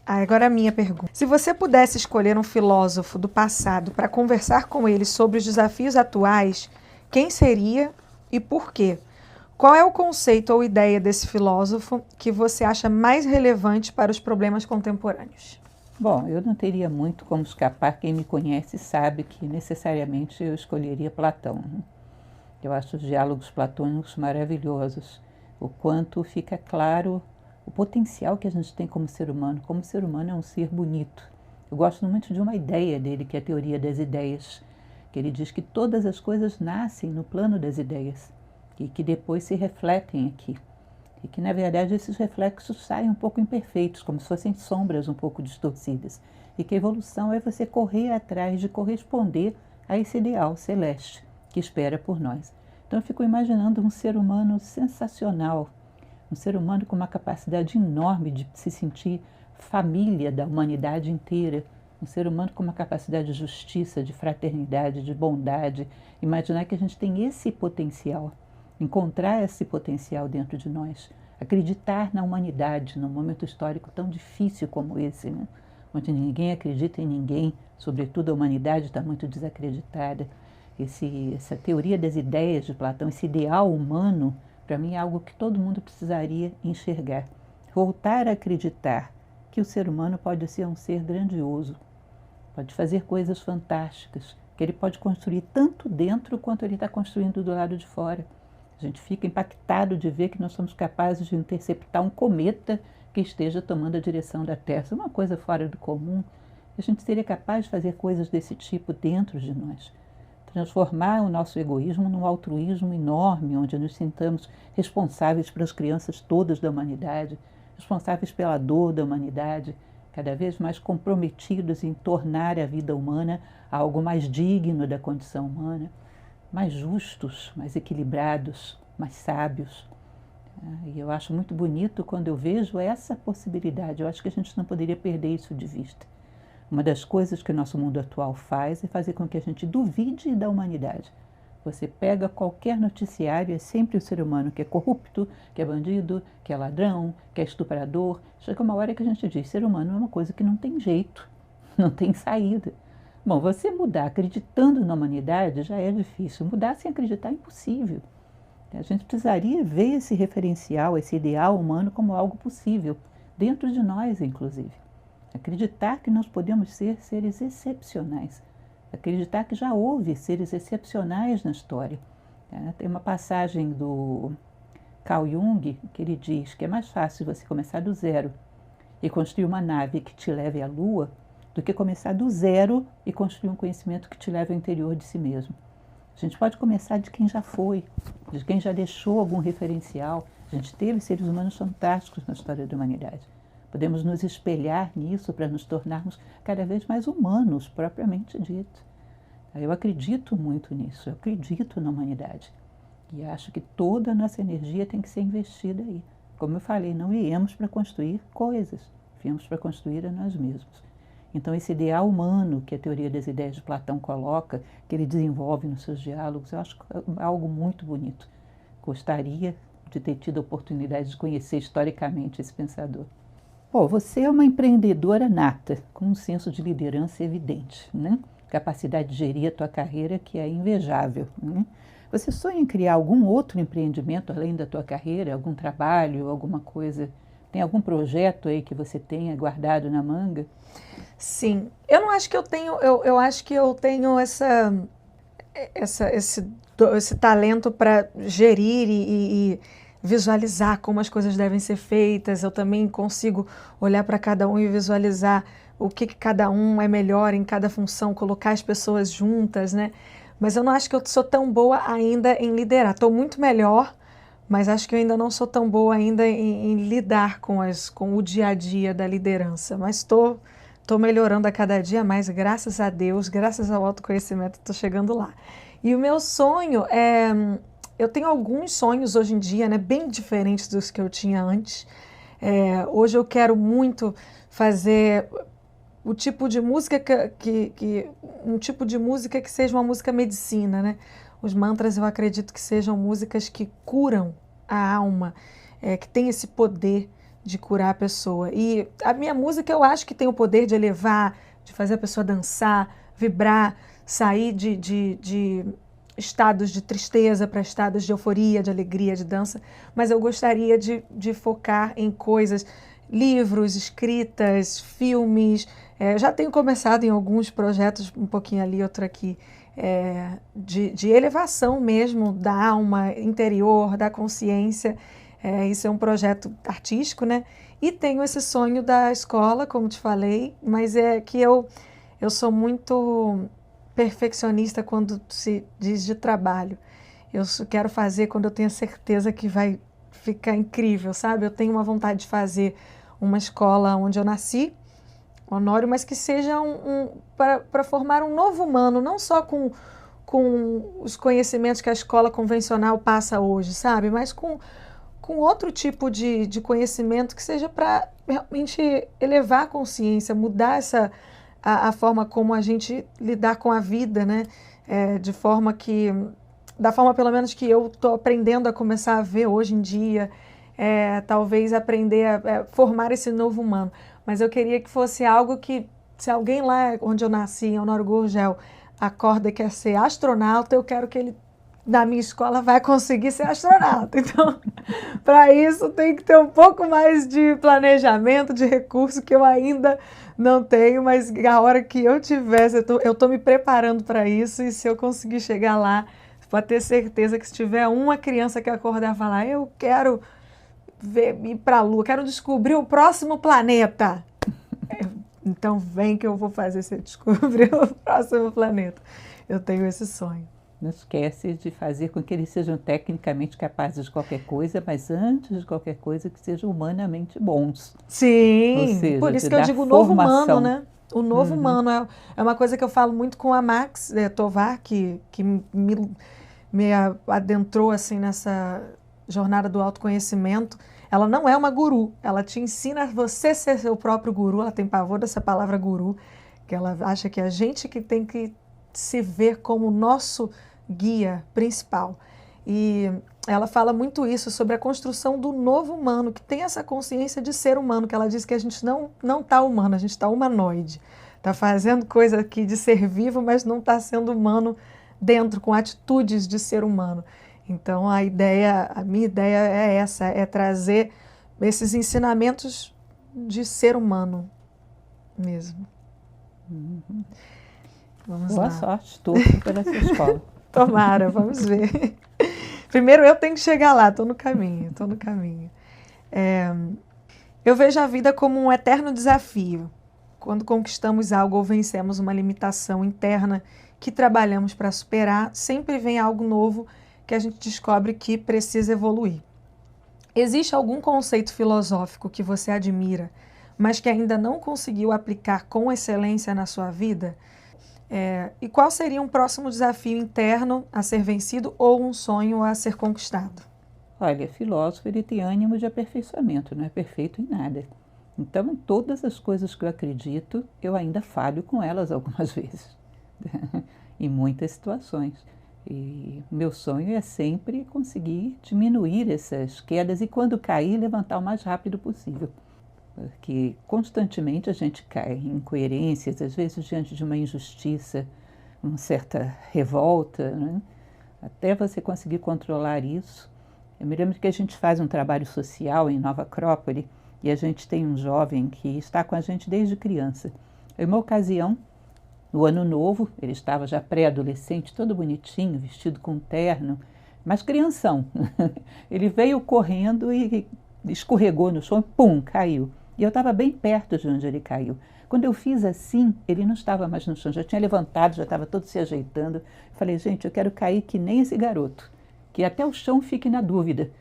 Agora a minha pergunta. Se você pudesse escolher um filósofo do passado para conversar com ele sobre os desafios atuais, quem seria e por quê? Qual é o conceito ou ideia desse filósofo que você acha mais relevante para os problemas contemporâneos? Bom, eu não teria muito como escapar. Quem me conhece sabe que necessariamente eu escolheria Platão. Eu acho os diálogos platônicos maravilhosos. O quanto fica claro o potencial que a gente tem como ser humano. Como ser humano é um ser bonito. Eu gosto muito de uma ideia dele, que é a teoria das ideias, que ele diz que todas as coisas nascem no plano das ideias e que depois se refletem aqui. E que, na verdade, esses reflexos saem um pouco imperfeitos, como se fossem sombras um pouco distorcidas. E que a evolução é você correr atrás de corresponder a esse ideal celeste que espera por nós. Então eu fico imaginando um ser humano sensacional, um ser humano com uma capacidade enorme de se sentir família da humanidade inteira, Um ser humano com uma capacidade de justiça, de fraternidade, de bondade. Imaginar que a gente tem esse potencial, encontrar esse potencial dentro de nós, acreditar na humanidade num momento histórico tão difícil como esse, né? Onde ninguém acredita em ninguém, sobretudo a humanidade está muito desacreditada. Essa teoria das ideias de Platão, esse ideal humano, para mim é algo que todo mundo precisaria enxergar. Voltar a acreditar que o ser humano pode ser um ser grandioso, pode fazer coisas fantásticas, que ele pode construir tanto dentro quanto ele está construindo do lado de fora. A gente fica impactado de ver que nós somos capazes de interceptar um cometa que esteja tomando a direção da Terra. Isso é uma coisa fora do comum. A gente seria capaz de fazer coisas desse tipo dentro de nós. Transformar o nosso egoísmo num altruísmo enorme, onde nos sintamos responsáveis pelas crianças todas da humanidade, responsáveis pela dor da humanidade, cada vez mais comprometidos em tornar a vida humana algo mais digno da condição humana, mais justos, mais equilibrados, mais sábios. E eu acho muito bonito quando eu vejo essa possibilidade. Eu acho que a gente não poderia perder isso de vista. Uma das coisas que o nosso mundo atual faz é fazer com que a gente duvide da humanidade. Você pega qualquer noticiário, é sempre o ser humano que é corrupto, que é bandido, que é ladrão, que é estuprador. Chega uma hora que a gente diz, ser humano é uma coisa que não tem jeito, não tem saída. Bom, você mudar acreditando na humanidade já é difícil, mudar sem acreditar é impossível. A gente precisaria ver esse referencial, esse ideal humano como algo possível, dentro de nós, inclusive. Acreditar que nós podemos ser seres excepcionais. Acreditar que já houve seres excepcionais na história. Tem uma passagem do Carl Jung que ele diz que é mais fácil você começar do zero e construir uma nave que te leve à Lua do que começar do zero e construir um conhecimento que te leve ao interior de si mesmo. A gente pode começar de quem já foi, de quem já deixou algum referencial. A gente teve seres humanos fantásticos na história da humanidade. Podemos nos espelhar nisso para nos tornarmos cada vez mais humanos, propriamente dito. Eu acredito muito nisso, eu acredito na humanidade. E acho que toda a nossa energia tem que ser investida aí. Como eu falei, não viemos para construir coisas, viemos para construir a nós mesmos. Então esse ideal humano que a teoria das ideias de Platão coloca, que ele desenvolve nos seus diálogos, eu acho algo muito bonito. Gostaria de ter tido a oportunidade de conhecer historicamente esse pensador. Bom, você é uma empreendedora nata, com um senso de liderança evidente, né? Capacidade de gerir a tua carreira que é invejável, né? Você sonha em criar algum outro empreendimento além da tua carreira, algum trabalho, alguma coisa? Tem algum projeto aí que você tenha guardado na manga? Sim, eu não acho que eu tenho, eu acho que eu tenho esse talento para gerir e visualizar como as coisas devem ser feitas. Eu também consigo olhar para cada um e visualizar o que cada um é melhor em cada função, colocar as pessoas juntas, né? Mas eu não acho que eu sou tão boa ainda em liderar. Estou muito melhor, mas acho que eu ainda não sou tão boa ainda em lidar com o dia a dia da liderança. Mas estou melhorando a cada dia mais, graças a Deus, graças ao autoconhecimento, estou chegando lá. E o meu sonho é... Eu tenho alguns sonhos hoje em dia, né, bem diferentes dos que eu tinha antes. Hoje eu quero muito fazer o tipo de música um tipo de música que seja uma música medicina, né? Os mantras eu acredito que sejam músicas que curam a alma, que tem esse poder de curar a pessoa. E a minha música eu acho que tem o poder de elevar, de fazer a pessoa dançar, vibrar, sair de estados de tristeza para estados de euforia, de alegria, de dança, mas eu gostaria de focar em coisas, livros, escritas, filmes. Já tenho começado em alguns projetos, um pouquinho ali, outro aqui, de elevação mesmo da alma interior, da consciência. Isso é um projeto artístico, né? E tenho esse sonho da escola, como te falei, mas é que eu sou perfeccionista quando se diz de trabalho. Eu quero fazer quando eu tenho certeza que vai ficar incrível, sabe? Eu tenho uma vontade de fazer uma escola onde eu nasci, Honório, mas que seja para formar um novo humano, não só com os conhecimentos que a escola convencional passa hoje, sabe? Mas com outro tipo de conhecimento que seja para realmente elevar a consciência, mudar a forma como a gente lidar com a vida, né? De forma que, da forma pelo menos que eu estou aprendendo a começar a ver hoje em dia, talvez aprender a formar esse novo humano. Mas eu queria que fosse algo que, se alguém lá onde eu nasci, em Honório Gurgel, acorda e quer ser astronauta, eu quero que ele, na minha escola, vai conseguir ser astronauta. Então, para isso tem que ter um pouco mais de planejamento, de recurso, que eu ainda não tenho, mas a hora que eu tivesse, eu estou me preparando para isso, e se eu conseguir chegar lá, pode ter certeza que se tiver uma criança que acordar e falar, eu quero ir para a Lua, quero descobrir o próximo planeta. Então vem que eu vou fazer você descobrir o próximo planeta. Eu tenho esse sonho. Não esquece de fazer com que eles sejam tecnicamente capazes de qualquer coisa, mas antes de qualquer coisa que sejam humanamente bons. Sim, ou seja, por isso que eu digo o novo humano, né? O novo humano é uma coisa que eu falo muito com a Max Tovar, que me adentrou assim nessa jornada do autoconhecimento. Ela não é uma guru, ela te ensina a você ser seu próprio guru. Ela tem pavor dessa palavra guru, que ela acha que é a gente que tem que se ver como nosso guia principal. E ela fala muito isso sobre a construção do novo humano, que tem essa consciência de ser humano, que ela diz que a gente não está humano, a gente está humanoide. Está fazendo coisa aqui de ser vivo, mas não está sendo humano dentro, com atitudes de ser humano. Então a minha ideia é essa, é trazer esses ensinamentos de ser humano mesmo. Vamos Boa lá. sorte, torço pela sua escola. Tomara, vamos ver. Primeiro eu tenho que chegar lá, estou no caminho. Eu vejo a vida como um eterno desafio. Quando conquistamos algo ou vencemos uma limitação interna que trabalhamos para superar, sempre vem algo novo que a gente descobre que precisa evoluir. Existe algum conceito filosófico que você admira, mas que ainda não conseguiu aplicar com excelência na sua vida? E qual seria um próximo desafio interno a ser vencido ou um sonho a ser conquistado? Olha, filósofo, ele tem ânimo de aperfeiçoamento, não é perfeito em nada. Então, em todas as coisas que eu acredito, eu ainda falho com elas algumas vezes, em muitas situações. E meu sonho é sempre conseguir diminuir essas quedas e, quando cair, levantar o mais rápido possível. Porque constantemente a gente cai em incoerências, às vezes diante de uma injustiça, uma certa revolta, né? Até você conseguir controlar isso. Eu me lembro que a gente faz um trabalho social em Nova Acrópole e a gente tem um jovem que está com a gente desde criança. Em uma ocasião, no ano novo, ele estava já pré-adolescente, todo bonitinho, vestido com um terno, mas crianção. Ele veio correndo e escorregou no chão e pum, caiu. E eu estava bem perto de onde ele caiu. Quando eu fiz assim, ele não estava mais no chão, já tinha levantado, já estava todo se ajeitando. Falei, gente, eu quero cair que nem esse garoto, que até o chão fique na dúvida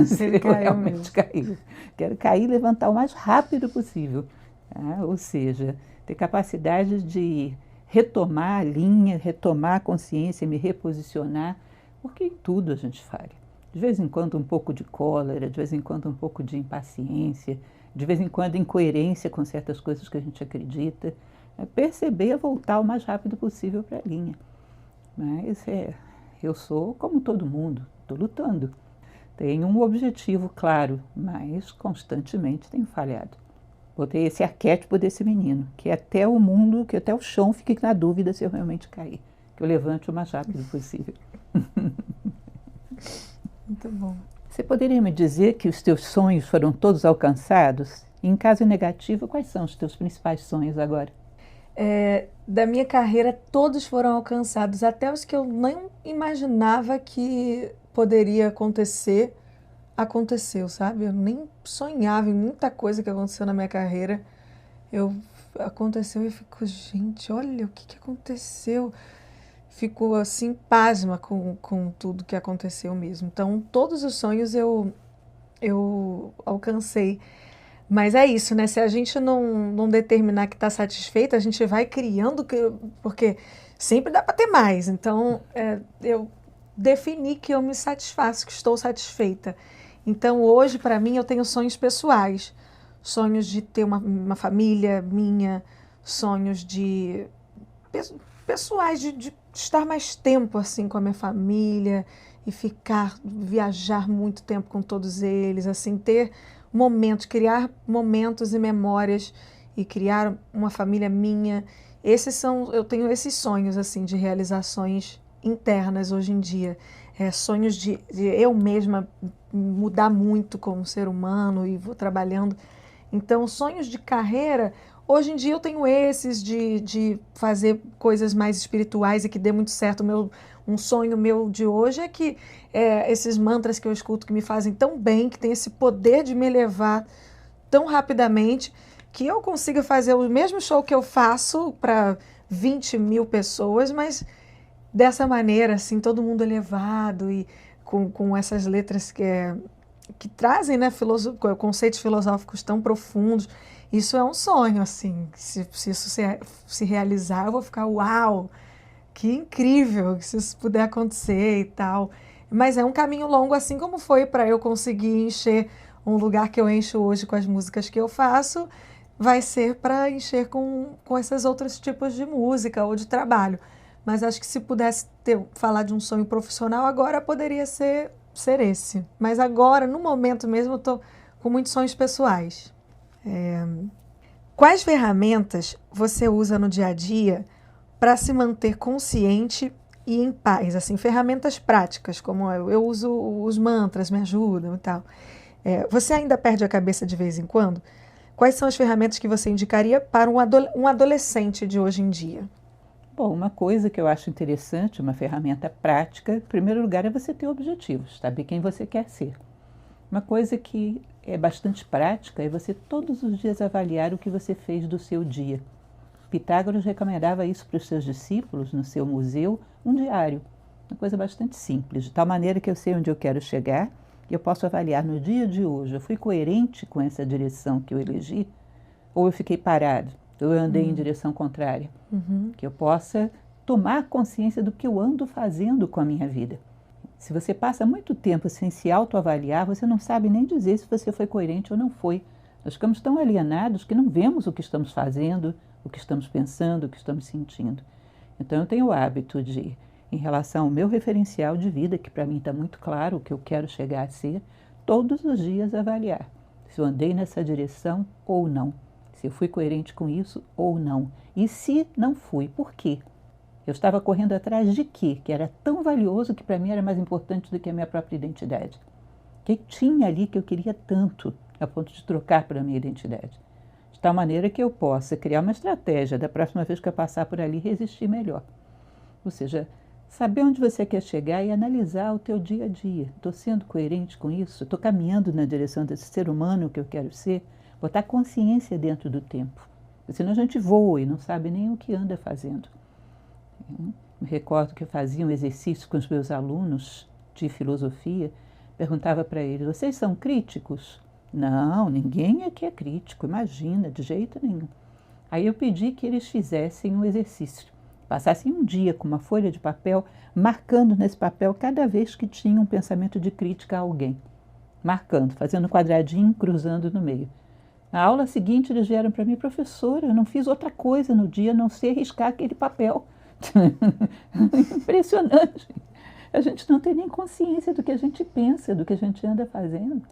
se ele realmente caiu. Quero cair e levantar o mais rápido possível. Ou seja, ter capacidade de retomar a linha, retomar a consciência, me reposicionar, porque em tudo a gente falha. De vez em quando um pouco de cólera, de vez em quando um pouco de impaciência, de vez em quando incoerência com certas coisas que a gente acredita. Perceber, voltar o mais rápido possível para a linha. Mas eu sou como todo mundo, estou lutando. Tenho um objetivo claro, mas constantemente tenho falhado. Botei esse arquétipo desse menino, que até o mundo, que até o chão fique na dúvida se eu realmente cair. Que eu levante o mais rápido possível. Muito bom. Você poderia me dizer que os teus sonhos foram todos alcançados? Em caso negativo, quais são os teus principais sonhos agora? Da minha carreira, todos foram alcançados, até os que eu nem imaginava que poderia acontecer, aconteceu, sabe? Eu nem sonhava em muita coisa que aconteceu na minha carreira. Aconteceu e eu fico, gente, olha o que aconteceu. Fico assim, pasma com tudo que aconteceu mesmo. Então, todos os sonhos eu alcancei. Mas é isso, né? Se a gente não determinar que está satisfeita, a gente vai criando, porque sempre dá para ter mais. Então, eu defini que eu me satisfaço, que estou satisfeita. Então, hoje, para mim, eu tenho sonhos pessoais. Sonhos de ter uma família minha, sonhos pessoais, de estar mais tempo assim com a minha família e viajar muito tempo com todos eles, assim, ter momentos, criar momentos e memórias e criar uma família minha. Eu tenho esses sonhos assim de realizações internas hoje em dia, sonhos de eu mesma mudar muito como ser humano e vou trabalhando. Então, sonhos de carreira, hoje em dia eu tenho esses de fazer coisas mais espirituais e que dê muito certo. Um sonho meu de hoje é que esses mantras que eu escuto que me fazem tão bem, que tem esse poder de me elevar tão rapidamente, que eu consiga fazer o mesmo show que eu faço para 20 mil pessoas, mas dessa maneira, assim, todo mundo elevado e com essas letras que trazem, né, conceitos filosóficos tão profundos. Isso é um sonho, assim. Se isso se realizar, eu vou ficar, uau, que incrível, se isso puder acontecer e tal. Mas é um caminho longo, assim como foi para eu conseguir encher um lugar que eu encho hoje com as músicas que eu faço, vai ser para encher com esses outros tipos de música ou de trabalho. Mas acho que se pudesse falar de um sonho profissional, agora poderia ser esse. Mas agora, no momento mesmo, eu estou com muitos sonhos pessoais. Quais ferramentas você usa no dia a dia para se manter consciente e em paz? Assim, ferramentas práticas, como eu uso os mantras, me ajudam e tal. Você ainda perde a cabeça de vez em quando? Quais são as ferramentas que você indicaria para um adolescente de hoje em dia? Bom, uma coisa que eu acho interessante, uma ferramenta prática, em primeiro lugar, é você ter objetivos, saber quem você quer ser. Uma coisa que é bastante prática é você todos os dias avaliar o que você fez do seu dia. Pitágoras recomendava isso para os seus discípulos, no seu museu, um diário. Uma coisa bastante simples, de tal maneira que eu sei onde eu quero chegar e eu posso avaliar no dia de hoje, eu fui coerente com essa direção que eu elegi ou eu fiquei parado? Eu andei em direção contrária, que eu possa tomar consciência do que eu ando fazendo com a minha vida. Se você passa muito tempo sem se autoavaliar, você não sabe nem dizer se você foi coerente ou não foi. Nós ficamos tão alienados que não vemos o que estamos fazendo, o que estamos pensando, o que estamos sentindo. Então eu tenho o hábito de, em relação ao meu referencial de vida, que para mim está muito claro o que eu quero chegar a ser, todos os dias avaliar se eu andei nessa direção ou não. Se eu fui coerente com isso ou não. E se não fui, por quê? Eu estava correndo atrás de quê? Que era tão valioso que para mim era mais importante do que a minha própria identidade. O que tinha ali que eu queria tanto, a ponto de trocar pela minha identidade? De tal maneira que eu possa criar uma estratégia da próxima vez que eu passar por ali resistir melhor. Ou seja, saber onde você quer chegar e analisar o teu dia a dia. Estou sendo coerente com isso? Estou caminhando na direção desse ser humano que eu quero ser? Botar consciência dentro do tempo. Porque senão a gente voa e não sabe nem o que anda fazendo. Me recordo que eu fazia um exercício com os meus alunos de filosofia. Perguntava para eles, vocês são críticos? Não, ninguém aqui é crítico, imagina, de jeito nenhum. Aí eu pedi que eles fizessem um exercício. Passassem um dia com uma folha de papel, marcando nesse papel cada vez que tinha um pensamento de crítica a alguém. Marcando, fazendo um quadradinho, cruzando no meio. Na aula seguinte, eles vieram para mim, professora, eu não fiz outra coisa no dia a não ser riscar aquele papel. Impressionante. A gente não tem nem consciência do que a gente pensa, do que a gente anda fazendo.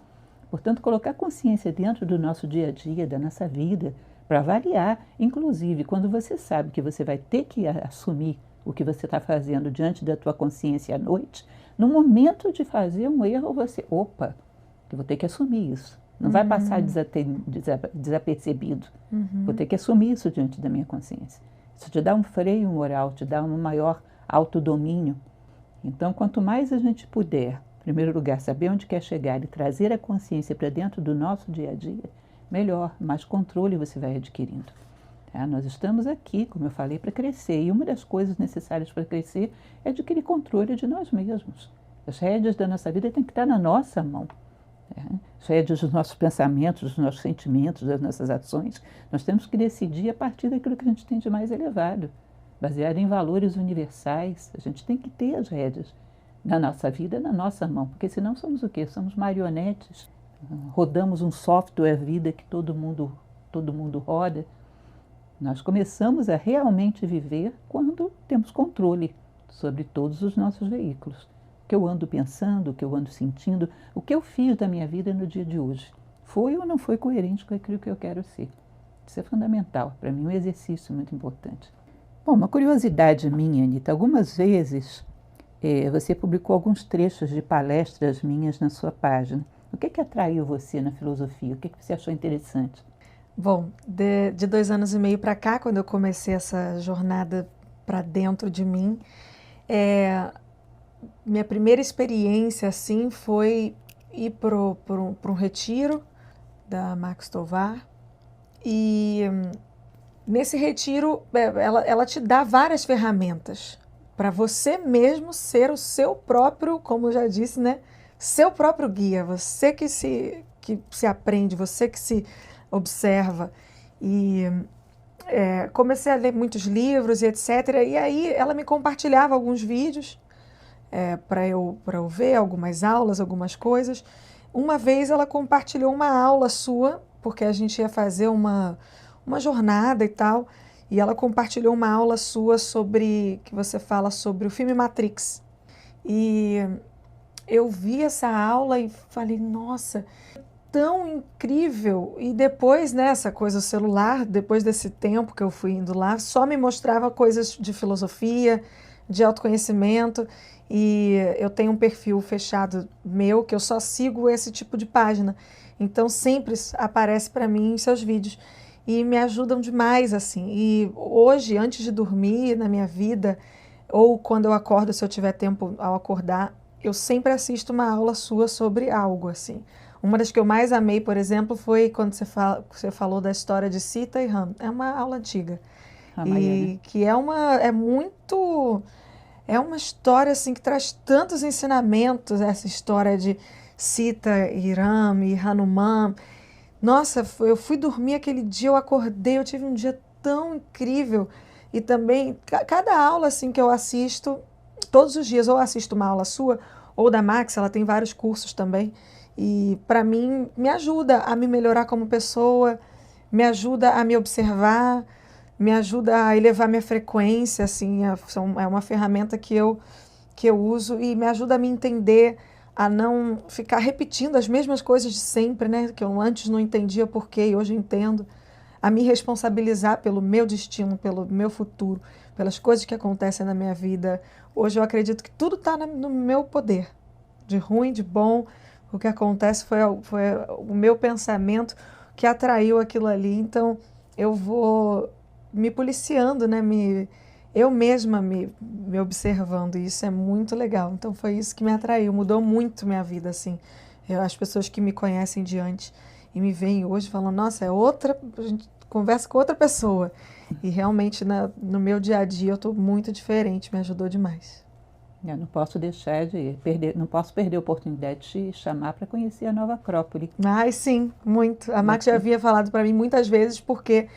Portanto, colocar consciência dentro do nosso dia a dia, da nossa vida, para avaliar, inclusive, quando você sabe que você vai ter que assumir o que você está fazendo diante da tua consciência à noite, no momento de fazer um erro, você, opa, eu vou ter que assumir isso. Não vai passar desapercebido. Vou ter que assumir isso diante da minha consciência. Isso te dá um freio moral, te dá um maior autodomínio. Então, quanto mais a gente puder, em primeiro lugar, saber onde quer chegar e trazer a consciência para dentro do nosso dia a dia, melhor, mais controle você vai adquirindo. Tá? Nós estamos aqui, como eu falei, para crescer. E uma das coisas necessárias para crescer é adquirir controle de nós mesmos. As rédeas da nossa vida têm que estar na nossa mão. As rédeas dos nossos pensamentos, dos nossos sentimentos, das nossas ações. Nós temos que decidir a partir daquilo que a gente tem de mais elevado, baseado em valores universais. A gente tem que ter as rédeas da nossa vida na nossa mão, porque senão somos o quê? Somos marionetes. Rodamos um software vida que todo mundo roda. Nós começamos a realmente viver quando temos controle sobre todos os nossos veículos. O que eu ando pensando, o que eu ando sentindo, o que eu fiz da minha vida no dia de hoje. Foi ou não foi coerente com aquilo que eu quero ser? Isso é fundamental. Para mim, um exercício muito importante. Bom, uma curiosidade minha, Anita. Algumas vezes você publicou alguns trechos de palestras minhas na sua página. O que atraiu você na filosofia? O que você achou interessante? Bom, de 2 anos e meio para cá, quando eu comecei essa jornada para dentro de mim, minha primeira experiência assim foi ir para um retiro da Max Tovar. E nesse retiro ela te dá várias ferramentas para você mesmo ser o seu próprio, como eu já disse, né? Seu próprio guia, você que se aprende, você que se observa. E comecei a ler muitos livros e etc. E aí ela me compartilhava alguns vídeos para eu ver, algumas aulas, algumas coisas. Uma vez ela compartilhou uma aula sua, porque a gente ia fazer uma jornada e tal, e ela compartilhou uma aula sua que você fala sobre o filme Matrix. E eu vi essa aula e falei, nossa, tão incrível. E depois, né, essa coisa do celular, depois desse tempo que eu fui indo lá, só me mostrava coisas de filosofia, de autoconhecimento. E eu tenho um perfil fechado meu, que eu só sigo esse tipo de página. Então sempre aparece para mim em seus vídeos. E me ajudam demais, assim. E hoje, antes de dormir na minha vida, ou quando eu acordo, se eu tiver tempo ao acordar, eu sempre assisto uma aula sua sobre algo, assim. Uma das que eu mais amei, por exemplo, foi quando você falou da história de Sita e Ram. É uma aula antiga. E que é uma história assim que traz tantos ensinamentos, essa história de Sita e Ram e Hanuman. Nossa, eu fui dormir aquele dia, eu acordei, eu tive um dia tão incrível. E também, cada aula assim que eu assisto, todos os dias eu assisto uma aula sua, ou da Max, ela tem vários cursos também. E para mim, me ajuda a me melhorar como pessoa, me ajuda a me observar, me ajuda a elevar minha frequência, assim, é uma ferramenta que eu uso e me ajuda a me entender, a não ficar repetindo as mesmas coisas de sempre, né? Que eu antes não entendia por quê e hoje eu entendo. A me responsabilizar pelo meu destino, pelo meu futuro, pelas coisas que acontecem na minha vida. Hoje eu acredito que tudo está no meu poder, de ruim, de bom. O que acontece foi o meu pensamento que atraiu aquilo ali. Então eu vou me policiando, né? Eu mesma me observando, e isso é muito legal. Então foi isso que me atraiu, mudou muito minha vida, assim. As pessoas que me conhecem de antes e me veem hoje falam, nossa, a gente conversa com outra pessoa. E realmente no meu dia a dia eu estou muito diferente, me ajudou demais. Eu não posso não posso perder a oportunidade de te chamar para conhecer a Nova Acrópole. Ai, sim, muito. A Max já havia falado para mim muitas vezes, porque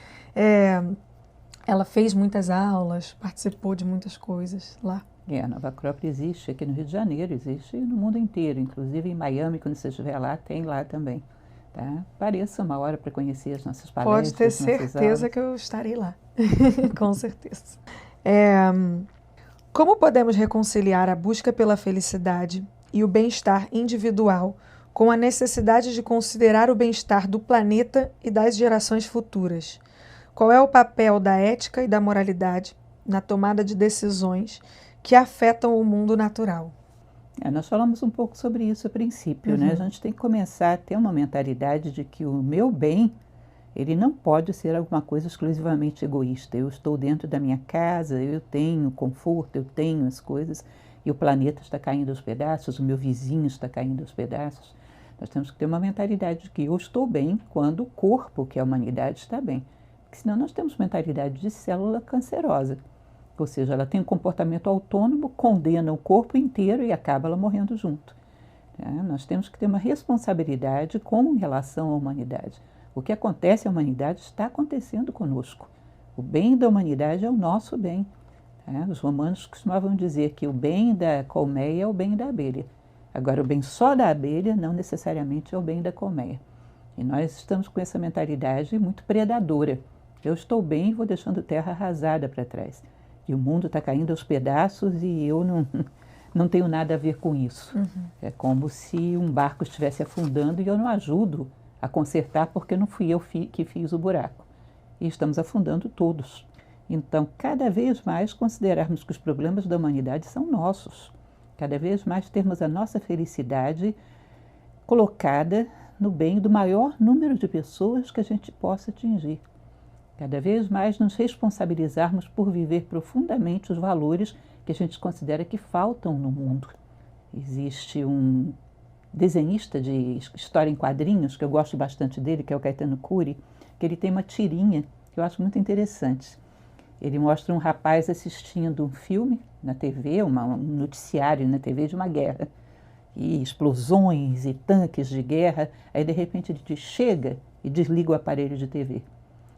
ela fez muitas aulas, participou de muitas coisas lá. A Nova Acrópole existe aqui no Rio de Janeiro, existe no mundo inteiro, inclusive em Miami, quando você estiver lá, tem lá também. Tá? Pareça uma hora para conhecer as nossas palestras. Pode ter certeza que eu estarei lá, com certeza. Como podemos reconciliar a busca pela felicidade e o bem-estar individual com a necessidade de considerar o bem-estar do planeta e das gerações futuras? Qual é o papel da ética e da moralidade na tomada de decisões que afetam o mundo natural? Nós falamos um pouco sobre isso a princípio, né? A gente tem que começar a ter uma mentalidade de que o meu bem, ele não pode ser alguma coisa exclusivamente egoísta. Eu estou dentro da minha casa, eu tenho conforto, eu tenho as coisas, e o planeta está caindo aos pedaços, o meu vizinho está caindo aos pedaços. Nós temos que ter uma mentalidade de que eu estou bem quando o corpo, que é a humanidade, está bem. Porque senão nós temos mentalidade de célula cancerosa. Ou seja, ela tem um comportamento autônomo, condena o corpo inteiro e acaba ela morrendo junto. Nós temos que ter uma responsabilidade com relação à humanidade. O que acontece à humanidade está acontecendo conosco. O bem da humanidade é o nosso bem. Os romanos costumavam dizer que o bem da colmeia é o bem da abelha. Agora, o bem só da abelha não necessariamente é o bem da colmeia. E nós estamos com essa mentalidade muito predadora. Eu estou bem e vou deixando terra arrasada para trás. E o mundo está caindo aos pedaços e eu não tenho nada a ver com isso. É como se um barco estivesse afundando e eu não ajudo a consertar porque não fui eu que fiz o buraco. E estamos afundando todos. Então, cada vez mais considerarmos que os problemas da humanidade são nossos. Cada vez mais termos a nossa felicidade colocada no bem do maior número de pessoas que a gente possa atingir. Cada vez mais nos responsabilizarmos por viver profundamente os valores que a gente considera que faltam no mundo. Existe um desenhista de história em quadrinhos, que eu gosto bastante dele, que é o Caetano Curi, que ele tem uma tirinha que eu acho muito interessante. Ele mostra um rapaz assistindo um filme na TV, um noticiário na TV de uma guerra, e explosões e tanques de guerra. Aí, de repente, ele diz, chega, e desliga o aparelho de TV.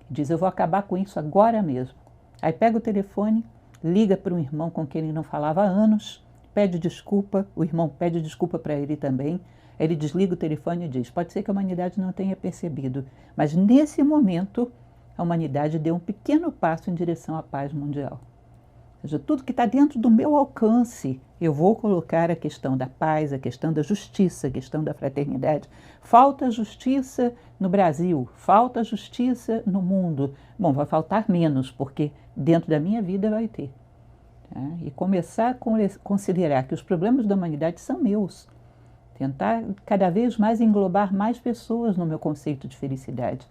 Diz, eu vou acabar com isso agora mesmo. Aí pega o telefone, liga para um irmão com quem ele não falava há anos, pede desculpa, o irmão pede desculpa para ele também. Aí ele desliga o telefone e diz, pode ser que a humanidade não tenha percebido, mas nesse momento a humanidade deu um pequeno passo em direção à paz mundial. Ou seja, tudo que está dentro do meu alcance, eu vou colocar a questão da paz, a questão da justiça, a questão da fraternidade. Falta justiça no Brasil, falta justiça no mundo. Bom, vai faltar menos, porque dentro da minha vida vai ter. Tá? E começar a considerar que os problemas da humanidade são meus. Tentar cada vez mais englobar mais pessoas no meu conceito de felicidade.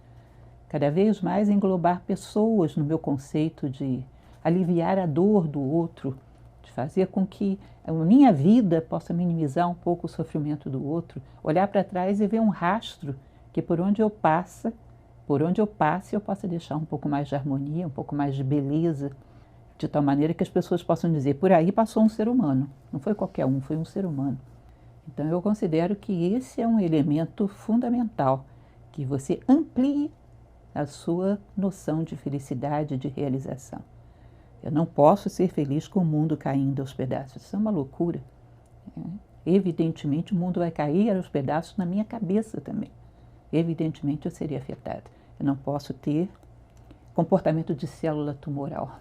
Cada vez mais englobar pessoas no meu conceito de aliviar a dor do outro, de fazer com que a minha vida possa minimizar um pouco o sofrimento do outro, olhar para trás e ver um rastro que por onde eu passe, eu possa deixar um pouco mais de harmonia, um pouco mais de beleza, de tal maneira que as pessoas possam dizer, por aí passou um ser humano, não foi qualquer um, foi um ser humano. Então eu considero que esse é um elemento fundamental, que você amplie a sua noção de felicidade, de realização. Eu não posso ser feliz com o mundo caindo aos pedaços. Isso é uma loucura. Evidentemente, o mundo vai cair aos pedaços na minha cabeça também. Evidentemente, eu seria afetada. Eu não posso ter comportamento de célula tumoral.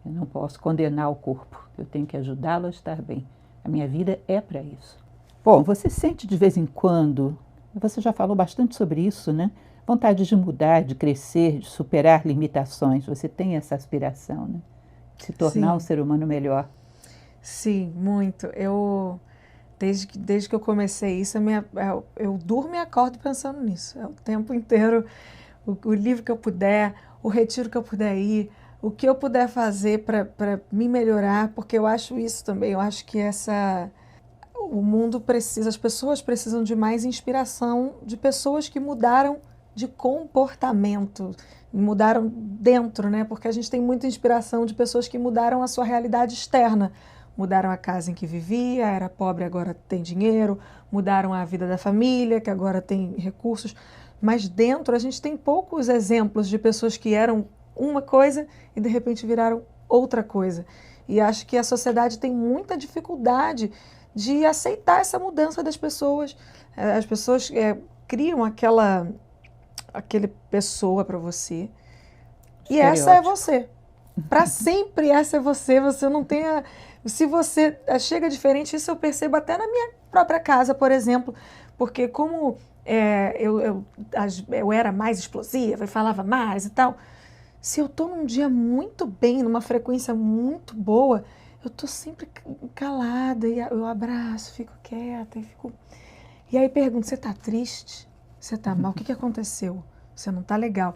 Eu não posso condenar o corpo. Eu tenho que ajudá-lo a estar bem. A minha vida é para isso. Bom, você sente de vez em quando, você já falou bastante sobre isso, né? Vontade de mudar, de crescer, de superar limitações. Você tem essa aspiração, né? De se tornar Sim. um ser humano melhor. Sim, muito. Desde que eu comecei isso, eu durmo e acordo pensando nisso. É o tempo inteiro, o livro que eu puder, o retiro que eu puder ir, o que eu puder fazer para me melhorar, porque eu acho isso também. Eu acho que o mundo precisa, as pessoas precisam de mais inspiração de pessoas que mudaram de comportamento, mudaram dentro, né? Porque a gente tem muita inspiração de pessoas que mudaram a sua realidade externa. Mudaram a casa em que vivia, era pobre, agora tem dinheiro, mudaram a vida da família, que agora tem recursos. Mas dentro a gente tem poucos exemplos de pessoas que eram uma coisa e de repente viraram outra coisa. E acho que a sociedade tem muita dificuldade de aceitar essa mudança das pessoas. As pessoas criam aquele pessoa para você. E essa é você. Para sempre essa é você. Você não tem se você chega diferente, isso eu percebo até na minha própria casa, por exemplo, porque como eu era mais explosiva e falava mais e tal, se eu estou num dia muito bem, numa frequência muito boa, eu estou sempre calada e eu abraço, fico quieta e aí pergunto, você está triste? Você está mal? O que aconteceu? Você não está legal.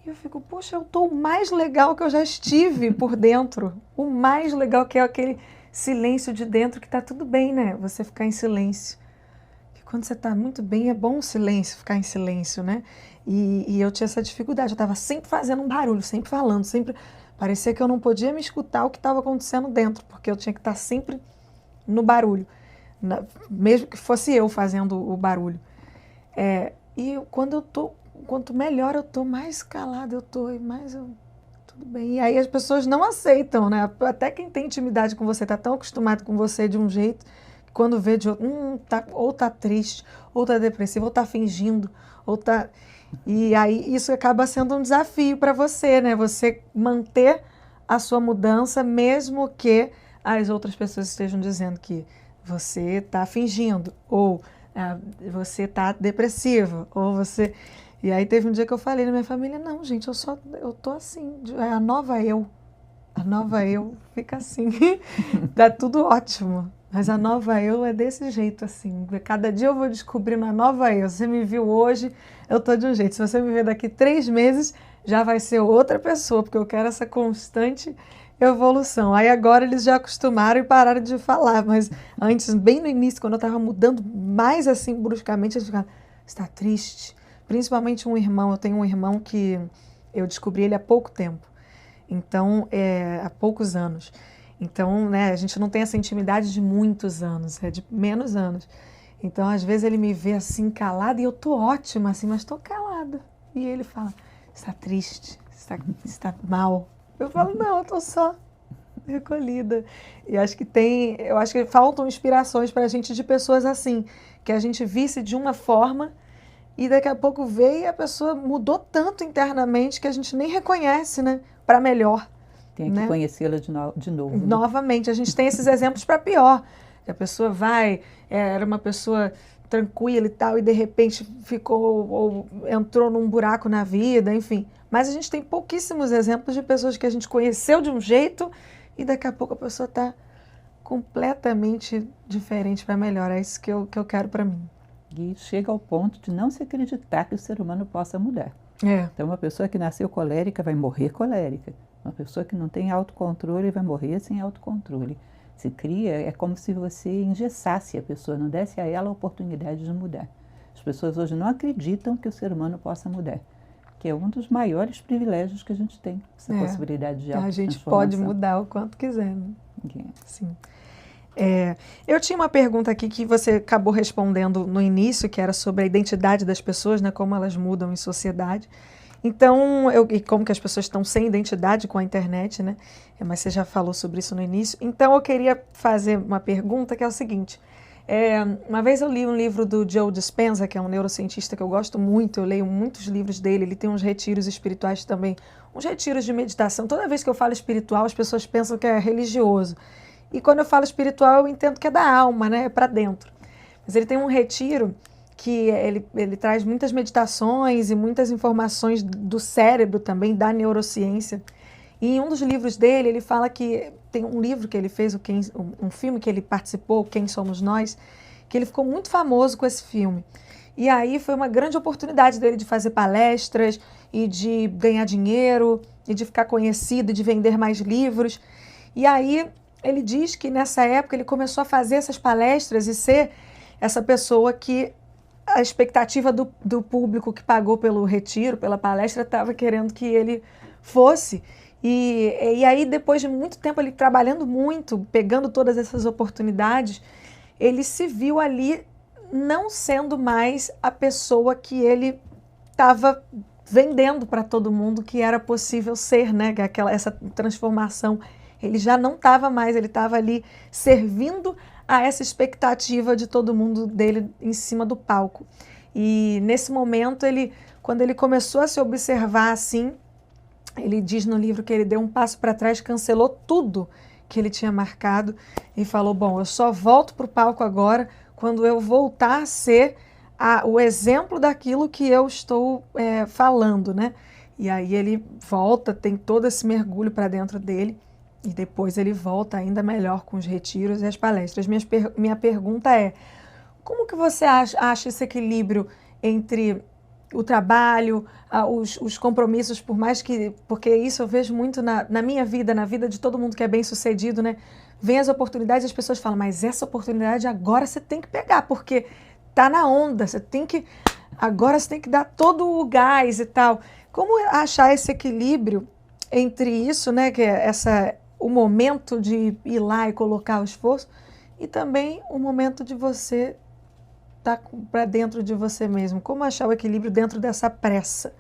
E eu fico, poxa, eu estou o mais legal que eu já estive por dentro. O mais legal que é aquele silêncio de dentro, que está tudo bem, né? Você ficar em silêncio. Porque quando você está muito bem, é bom o silêncio, ficar em silêncio, né? E eu tinha essa dificuldade. Eu estava sempre fazendo um barulho, sempre falando, sempre... Parecia que eu não podia me escutar o que estava acontecendo dentro, porque eu tinha que estar sempre no barulho. Mesmo que fosse eu fazendo o barulho. E quanto melhor eu tô, mais calada eu tô, e mais tudo bem. E aí as pessoas não aceitam, né? Até quem tem intimidade com você, tá tão acostumado com você de um jeito, quando vê de outro, ou tá triste, ou tá depressivo, ou tá fingindo, ou tá... E aí isso acaba sendo um desafio para você, né? Você manter a sua mudança, mesmo que as outras pessoas estejam dizendo que você está fingindo, ou você está depressivo, ou você... E aí teve um dia que eu falei na minha família, não, gente, eu tô assim, é a nova eu. A nova eu fica assim, tá tudo ótimo. Mas a nova eu é desse jeito, assim. Cada dia eu vou descobrindo a nova eu. Se você me viu hoje, eu tô de um jeito. Se você me ver daqui 3 meses, já vai ser outra pessoa, porque eu quero essa constante evolução. Aí agora eles já acostumaram e pararam de falar, mas antes, bem no início, quando eu tava mudando mais assim bruscamente, eles ficavam, está triste? Principalmente um irmão. Eu tenho um irmão que eu descobri ele há pouco tempo. Então, há poucos anos. Então, né, a gente não tem essa intimidade de muitos anos, é de menos anos. Então, às vezes ele me vê assim, calada, e eu tô ótima, assim, mas tô calada. E ele fala, está triste, está mal. Eu falo, não, eu tô só recolhida. E eu acho que faltam inspirações pra gente de pessoas assim, que a gente visse de uma forma e daqui a pouco vê e a pessoa mudou tanto internamente que a gente nem reconhece, né? Para melhor. Tem que né? conhecê-la de novo. Né? Novamente, a gente tem esses exemplos para pior. A pessoa vai, era uma pessoa tranquila e tal, e de repente ficou ou entrou num buraco na vida, enfim. Mas a gente tem pouquíssimos exemplos de pessoas que a gente conheceu de um jeito e daqui a pouco a pessoa está completamente diferente para melhor. É isso que eu quero para mim. E chega ao ponto de não se acreditar que o ser humano possa mudar. Então, uma pessoa que nasceu colérica vai morrer colérica. Uma pessoa que não tem autocontrole vai morrer sem autocontrole. Se cria, é como se você engessasse a pessoa, não desse a ela a oportunidade de mudar. As pessoas hoje não acreditam que o ser humano possa mudar, que é um dos maiores privilégios que a gente tem, essa possibilidade de autotransformação. A gente pode mudar o quanto quiser, né? Sim. Eu tinha uma pergunta aqui que você acabou respondendo no início, que era sobre a identidade das pessoas, né, como elas mudam em sociedade. Então, e como que as pessoas estão sem identidade com a internet, né? Mas você já falou sobre isso no início. Então, eu queria fazer uma pergunta que é o seguinte. Uma vez eu li um livro do Joe Dispenza, que é um neurocientista que eu gosto muito, eu leio muitos livros dele, ele tem uns retiros espirituais também, uns retiros de meditação. Toda vez que eu falo espiritual, as pessoas pensam que é religioso. E quando eu falo espiritual, eu entendo que é da alma, né? É para dentro. Mas ele tem um retiro que ele traz muitas meditações e muitas informações do cérebro também, da neurociência. E em um dos livros dele, ele fala que tem um livro que ele fez, um filme que ele participou, Quem Somos Nós, que ele ficou muito famoso com esse filme. E aí foi uma grande oportunidade dele de fazer palestras e de ganhar dinheiro e de ficar conhecido e de vender mais livros. E aí ele diz que nessa época ele começou a fazer essas palestras e ser essa pessoa que a expectativa do público que pagou pelo retiro, pela palestra, estava querendo que ele fosse. E aí, depois de muito tempo ele trabalhando muito, pegando todas essas oportunidades, ele se viu ali não sendo mais a pessoa que ele estava vendendo para todo mundo que era possível ser, né? Essa transformação. Ele já não estava mais, ele estava ali servindo a essa expectativa de todo mundo dele em cima do palco. E nesse momento, quando ele começou a se observar assim, ele diz no livro que ele deu um passo para trás, cancelou tudo que ele tinha marcado e falou, bom, eu só volto para o palco agora quando eu voltar a ser o exemplo daquilo que eu estou falando, né? E aí ele volta, tem todo esse mergulho para dentro dele. E depois ele volta ainda melhor com os retiros e as palestras. Minha pergunta é, como que você acha esse equilíbrio entre o trabalho, os compromissos, porque isso eu vejo muito na minha vida, na vida de todo mundo que é bem sucedido, né? Vem as oportunidades e as pessoas falam, mas essa oportunidade agora você tem que pegar, porque tá na onda, agora você tem que dar todo o gás e tal. Como achar esse equilíbrio entre isso, né, que é o momento de ir lá e colocar o esforço, e também o momento de você estar para dentro de você mesmo. Como achar o equilíbrio dentro dessa pressa,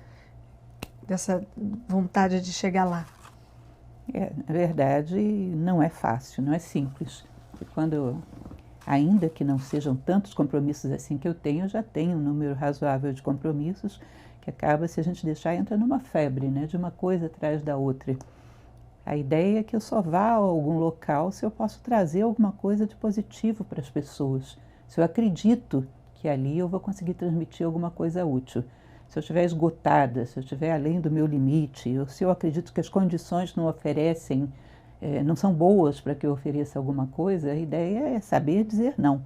dessa vontade de chegar lá? Na verdade, não é fácil, não é simples. E quando Ainda que não sejam tantos compromissos assim que eu já tenho um número razoável de compromissos, que acaba, se a gente deixar, entra numa febre, né, de uma coisa atrás da outra. A ideia é que eu só vá a algum local se eu posso trazer alguma coisa de positivo para as pessoas. Se eu acredito que ali eu vou conseguir transmitir alguma coisa útil. Se eu estiver esgotada, se eu estiver além do meu limite, ou se eu acredito que as condições não oferecem, não são boas para que eu ofereça alguma coisa, a ideia é saber dizer não.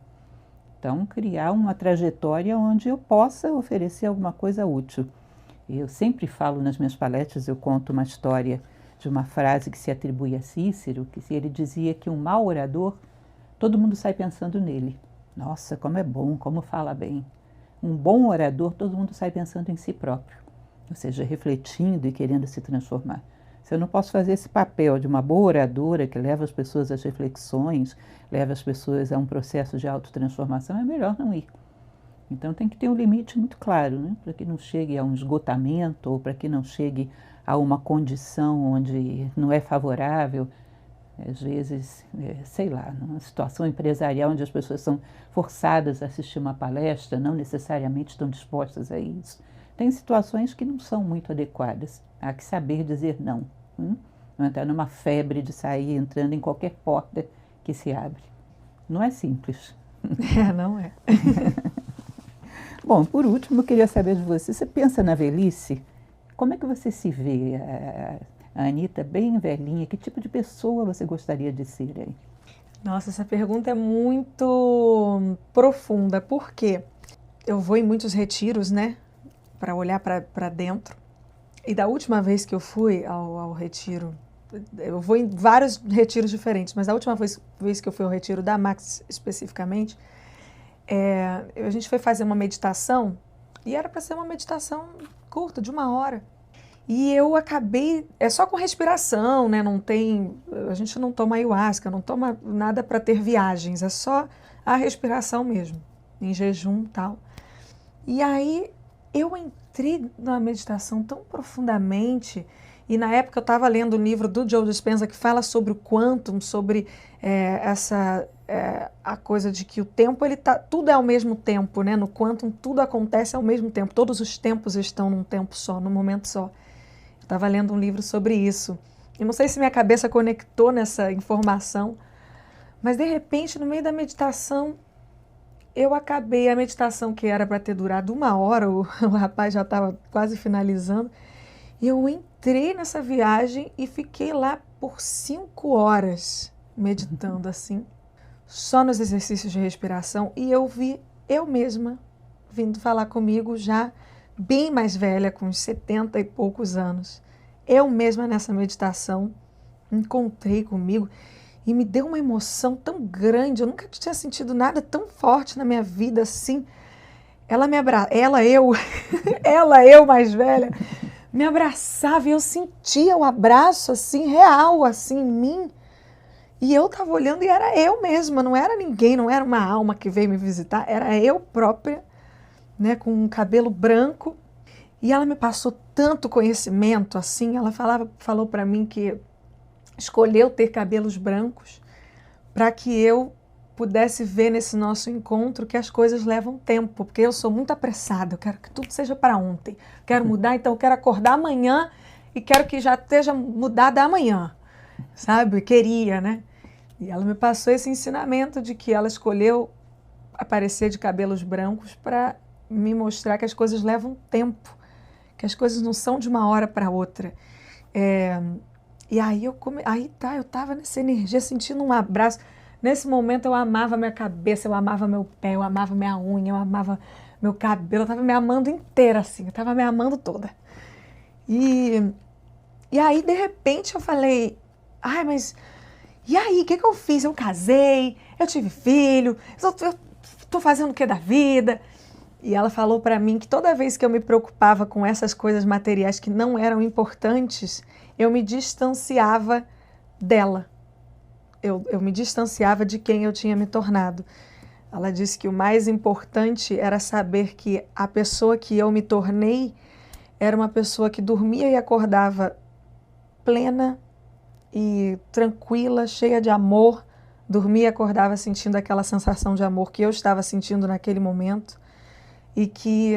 Então, criar uma trajetória onde eu possa oferecer alguma coisa útil. Eu sempre falo nas minhas palestras, eu conto uma história de uma frase que se atribui a Cícero, que ele dizia que um mau orador, todo mundo sai pensando nele. Nossa, como é bom, como fala bem. Um bom orador, todo mundo sai pensando em si próprio, ou seja, refletindo e querendo se transformar. Se eu não posso fazer esse papel de uma boa oradora que leva as pessoas às reflexões, leva as pessoas a um processo de autotransformação, é melhor não ir. Então tem que ter um limite muito claro, né? Para que não chegue a um esgotamento ou para que não chegue a uma condição onde não é favorável. Às vezes, sei lá, numa situação empresarial onde as pessoas são forçadas a assistir uma palestra, não necessariamente estão dispostas a isso. Tem situações que não são muito adequadas. Há que saber dizer não. Não entrar numa febre de sair entrando em qualquer porta que se abre. Não é simples. Não é. Bom, por último, eu queria saber de você. Você pensa na velhice? Como é que você se vê? A Anita bem velhinha, que tipo de pessoa você gostaria de ser aí? Nossa, essa pergunta é muito profunda, porque eu vou em muitos retiros, né, para olhar para dentro. E da última vez que eu fui ao retiro, eu vou em vários retiros diferentes, mas a última vez que eu fui ao retiro da Max especificamente, a gente foi fazer uma meditação e era para ser uma meditação curta, de 1 hora. E eu acabei, é só com respiração, né? Não tem, a gente não toma ayahuasca, não toma nada para ter viagens, é só a respiração mesmo, em jejum e tal. E aí eu entrei na meditação tão profundamente, e na época eu estava lendo um livro do Joe Dispenza que fala sobre o quantum, sobre a coisa de que o tempo, tudo é ao mesmo tempo, né? No quantum tudo acontece ao mesmo tempo, todos os tempos estão num tempo só, num momento só. Eu estava lendo um livro sobre isso. Eu não sei se minha cabeça conectou nessa informação, mas de repente, no meio da meditação, eu acabei a meditação que era para ter durado 1 hora, o rapaz já estava quase finalizando, e eu entrei nessa viagem e fiquei lá por 5 horas meditando assim, só nos exercícios de respiração, e eu vi eu mesma vindo falar comigo já bem mais velha, com uns 70 e poucos anos. Eu mesma nessa meditação encontrei comigo e me deu uma emoção tão grande. Eu nunca tinha sentido nada tão forte na minha vida assim. Ela, eu mais velha, me abraçava e eu sentia o abraço assim, real, assim, em mim. E eu estava olhando e era eu mesma, não era ninguém, não era uma alma que veio me visitar, era eu própria, né, com um cabelo branco. E ela me passou tanto conhecimento, assim, ela falou para mim que escolheu ter cabelos brancos para que eu pudesse ver nesse nosso encontro que as coisas levam tempo, porque eu sou muito apressada, eu quero que tudo seja para ontem, quero mudar, então eu quero acordar amanhã e quero que já esteja mudada amanhã, sabe? Queria, né? E ela me passou esse ensinamento de que ela escolheu aparecer de cabelos brancos para me mostrar que as coisas levam tempo, que as coisas não são de 1 hora para outra. E aí eu estava nessa energia, sentindo um abraço. Nesse momento eu amava minha cabeça, eu amava meu pé, eu amava minha unha, eu amava meu cabelo, eu estava me amando inteira assim, eu estava me amando toda. E aí de repente eu falei, mas e aí, o que eu fiz? Eu casei, eu tive filho, eu estou fazendo o que da vida? E ela falou para mim que toda vez que eu me preocupava com essas coisas materiais que não eram importantes, eu me distanciava dela. Eu me distanciava de quem eu tinha me tornado. Ela disse que o mais importante era saber que a pessoa que eu me tornei era uma pessoa que dormia e acordava plena e tranquila, cheia de amor, dormia e acordava sentindo aquela sensação de amor que eu estava sentindo naquele momento, e que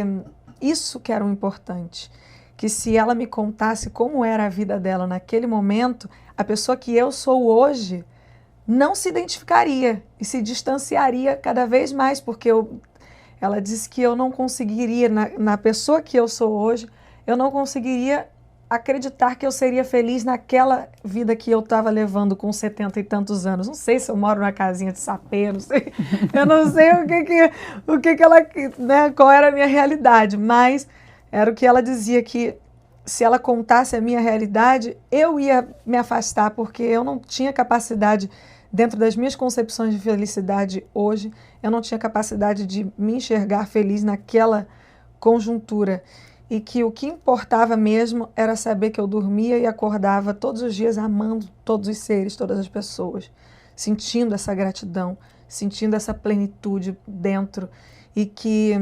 isso que era o importante, que se ela me contasse como era a vida dela naquele momento, a pessoa que eu sou hoje não se identificaria e se distanciaria cada vez mais, porque ela disse que eu não conseguiria, na pessoa que eu sou hoje, eu não conseguiria acreditar que eu seria feliz naquela vida que eu estava levando com 70 e tantos anos. Não sei se eu moro na casinha de sapê, não sei, eu não sei o que ela, né, qual era a minha realidade, mas era o que ela dizia, que se ela contasse a minha realidade, eu ia me afastar, porque eu não tinha capacidade, dentro das minhas concepções de felicidade hoje, eu não tinha capacidade de me enxergar feliz naquela conjuntura. E que o que importava mesmo era saber que eu dormia e acordava todos os dias amando todos os seres, todas as pessoas, sentindo essa gratidão, sentindo essa plenitude dentro, e que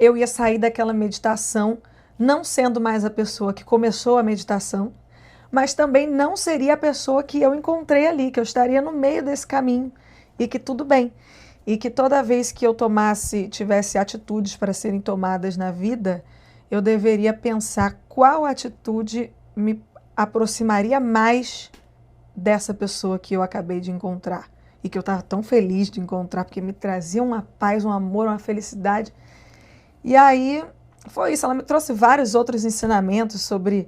eu ia sair daquela meditação não sendo mais a pessoa que começou a meditação, mas também não seria a pessoa que eu encontrei ali, que eu estaria no meio desse caminho, e que tudo bem. E que toda vez que eu tivesse atitudes para serem tomadas na vida, eu deveria pensar qual atitude me aproximaria mais dessa pessoa que eu acabei de encontrar. E que eu estava tão feliz de encontrar, porque me trazia uma paz, um amor, uma felicidade. E aí foi isso, ela me trouxe vários outros ensinamentos sobre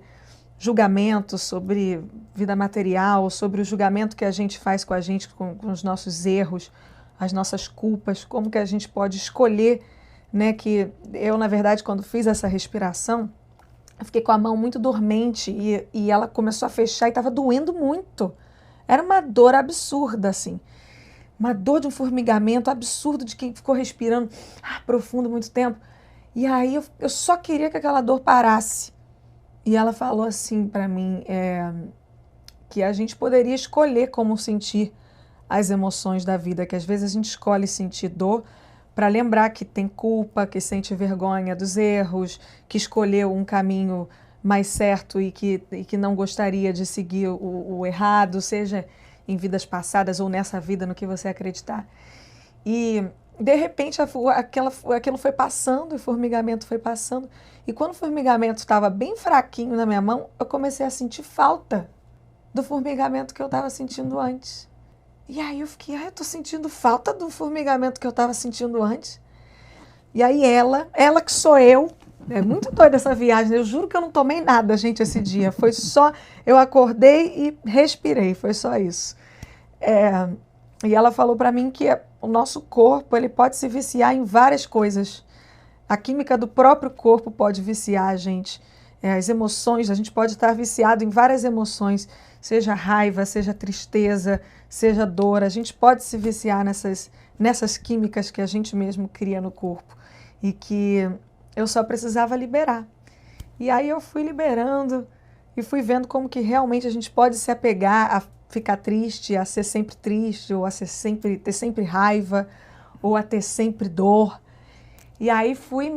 julgamento, sobre vida material, sobre o julgamento que a gente faz com a gente, com os nossos erros, as nossas culpas, como que a gente pode escolher, né, que eu, na verdade, quando fiz essa respiração, eu fiquei com a mão muito dormente e ela começou a fechar e estava doendo muito. Era uma dor absurda, assim. Uma dor de um formigamento absurdo de quem ficou respirando profundo muito tempo. E aí eu só queria que aquela dor parasse. E ela falou assim para mim, que a gente poderia escolher como sentir as emoções da vida, que às vezes a gente escolhe sentir dor para lembrar que tem culpa, que sente vergonha dos erros, que escolheu um caminho mais certo e que não gostaria de seguir o errado, seja em vidas passadas ou nessa vida, no que você acreditar. E, de repente, aquilo foi passando, o formigamento foi passando. E quando o formigamento estava bem fraquinho na minha mão, eu comecei a sentir falta do formigamento que eu estava sentindo antes. E aí eu fiquei, eu tô sentindo falta do formigamento que eu estava sentindo antes. E aí ela que sou eu, é muito doida essa viagem, eu juro que eu não tomei nada, gente, esse dia. Foi só, eu acordei e respirei, foi só isso. E ela falou para mim que o nosso corpo, ele pode se viciar em várias coisas. A química do próprio corpo pode viciar a gente. As emoções, a gente pode estar viciado em várias emoções, seja raiva, seja tristeza, seja dor. A gente pode se viciar nessas químicas que a gente mesmo cria no corpo e que eu só precisava liberar. E aí eu fui liberando e fui vendo como que realmente a gente pode se apegar a ficar triste, a ser sempre triste, ou a ter sempre raiva, ou a ter sempre dor. E aí fui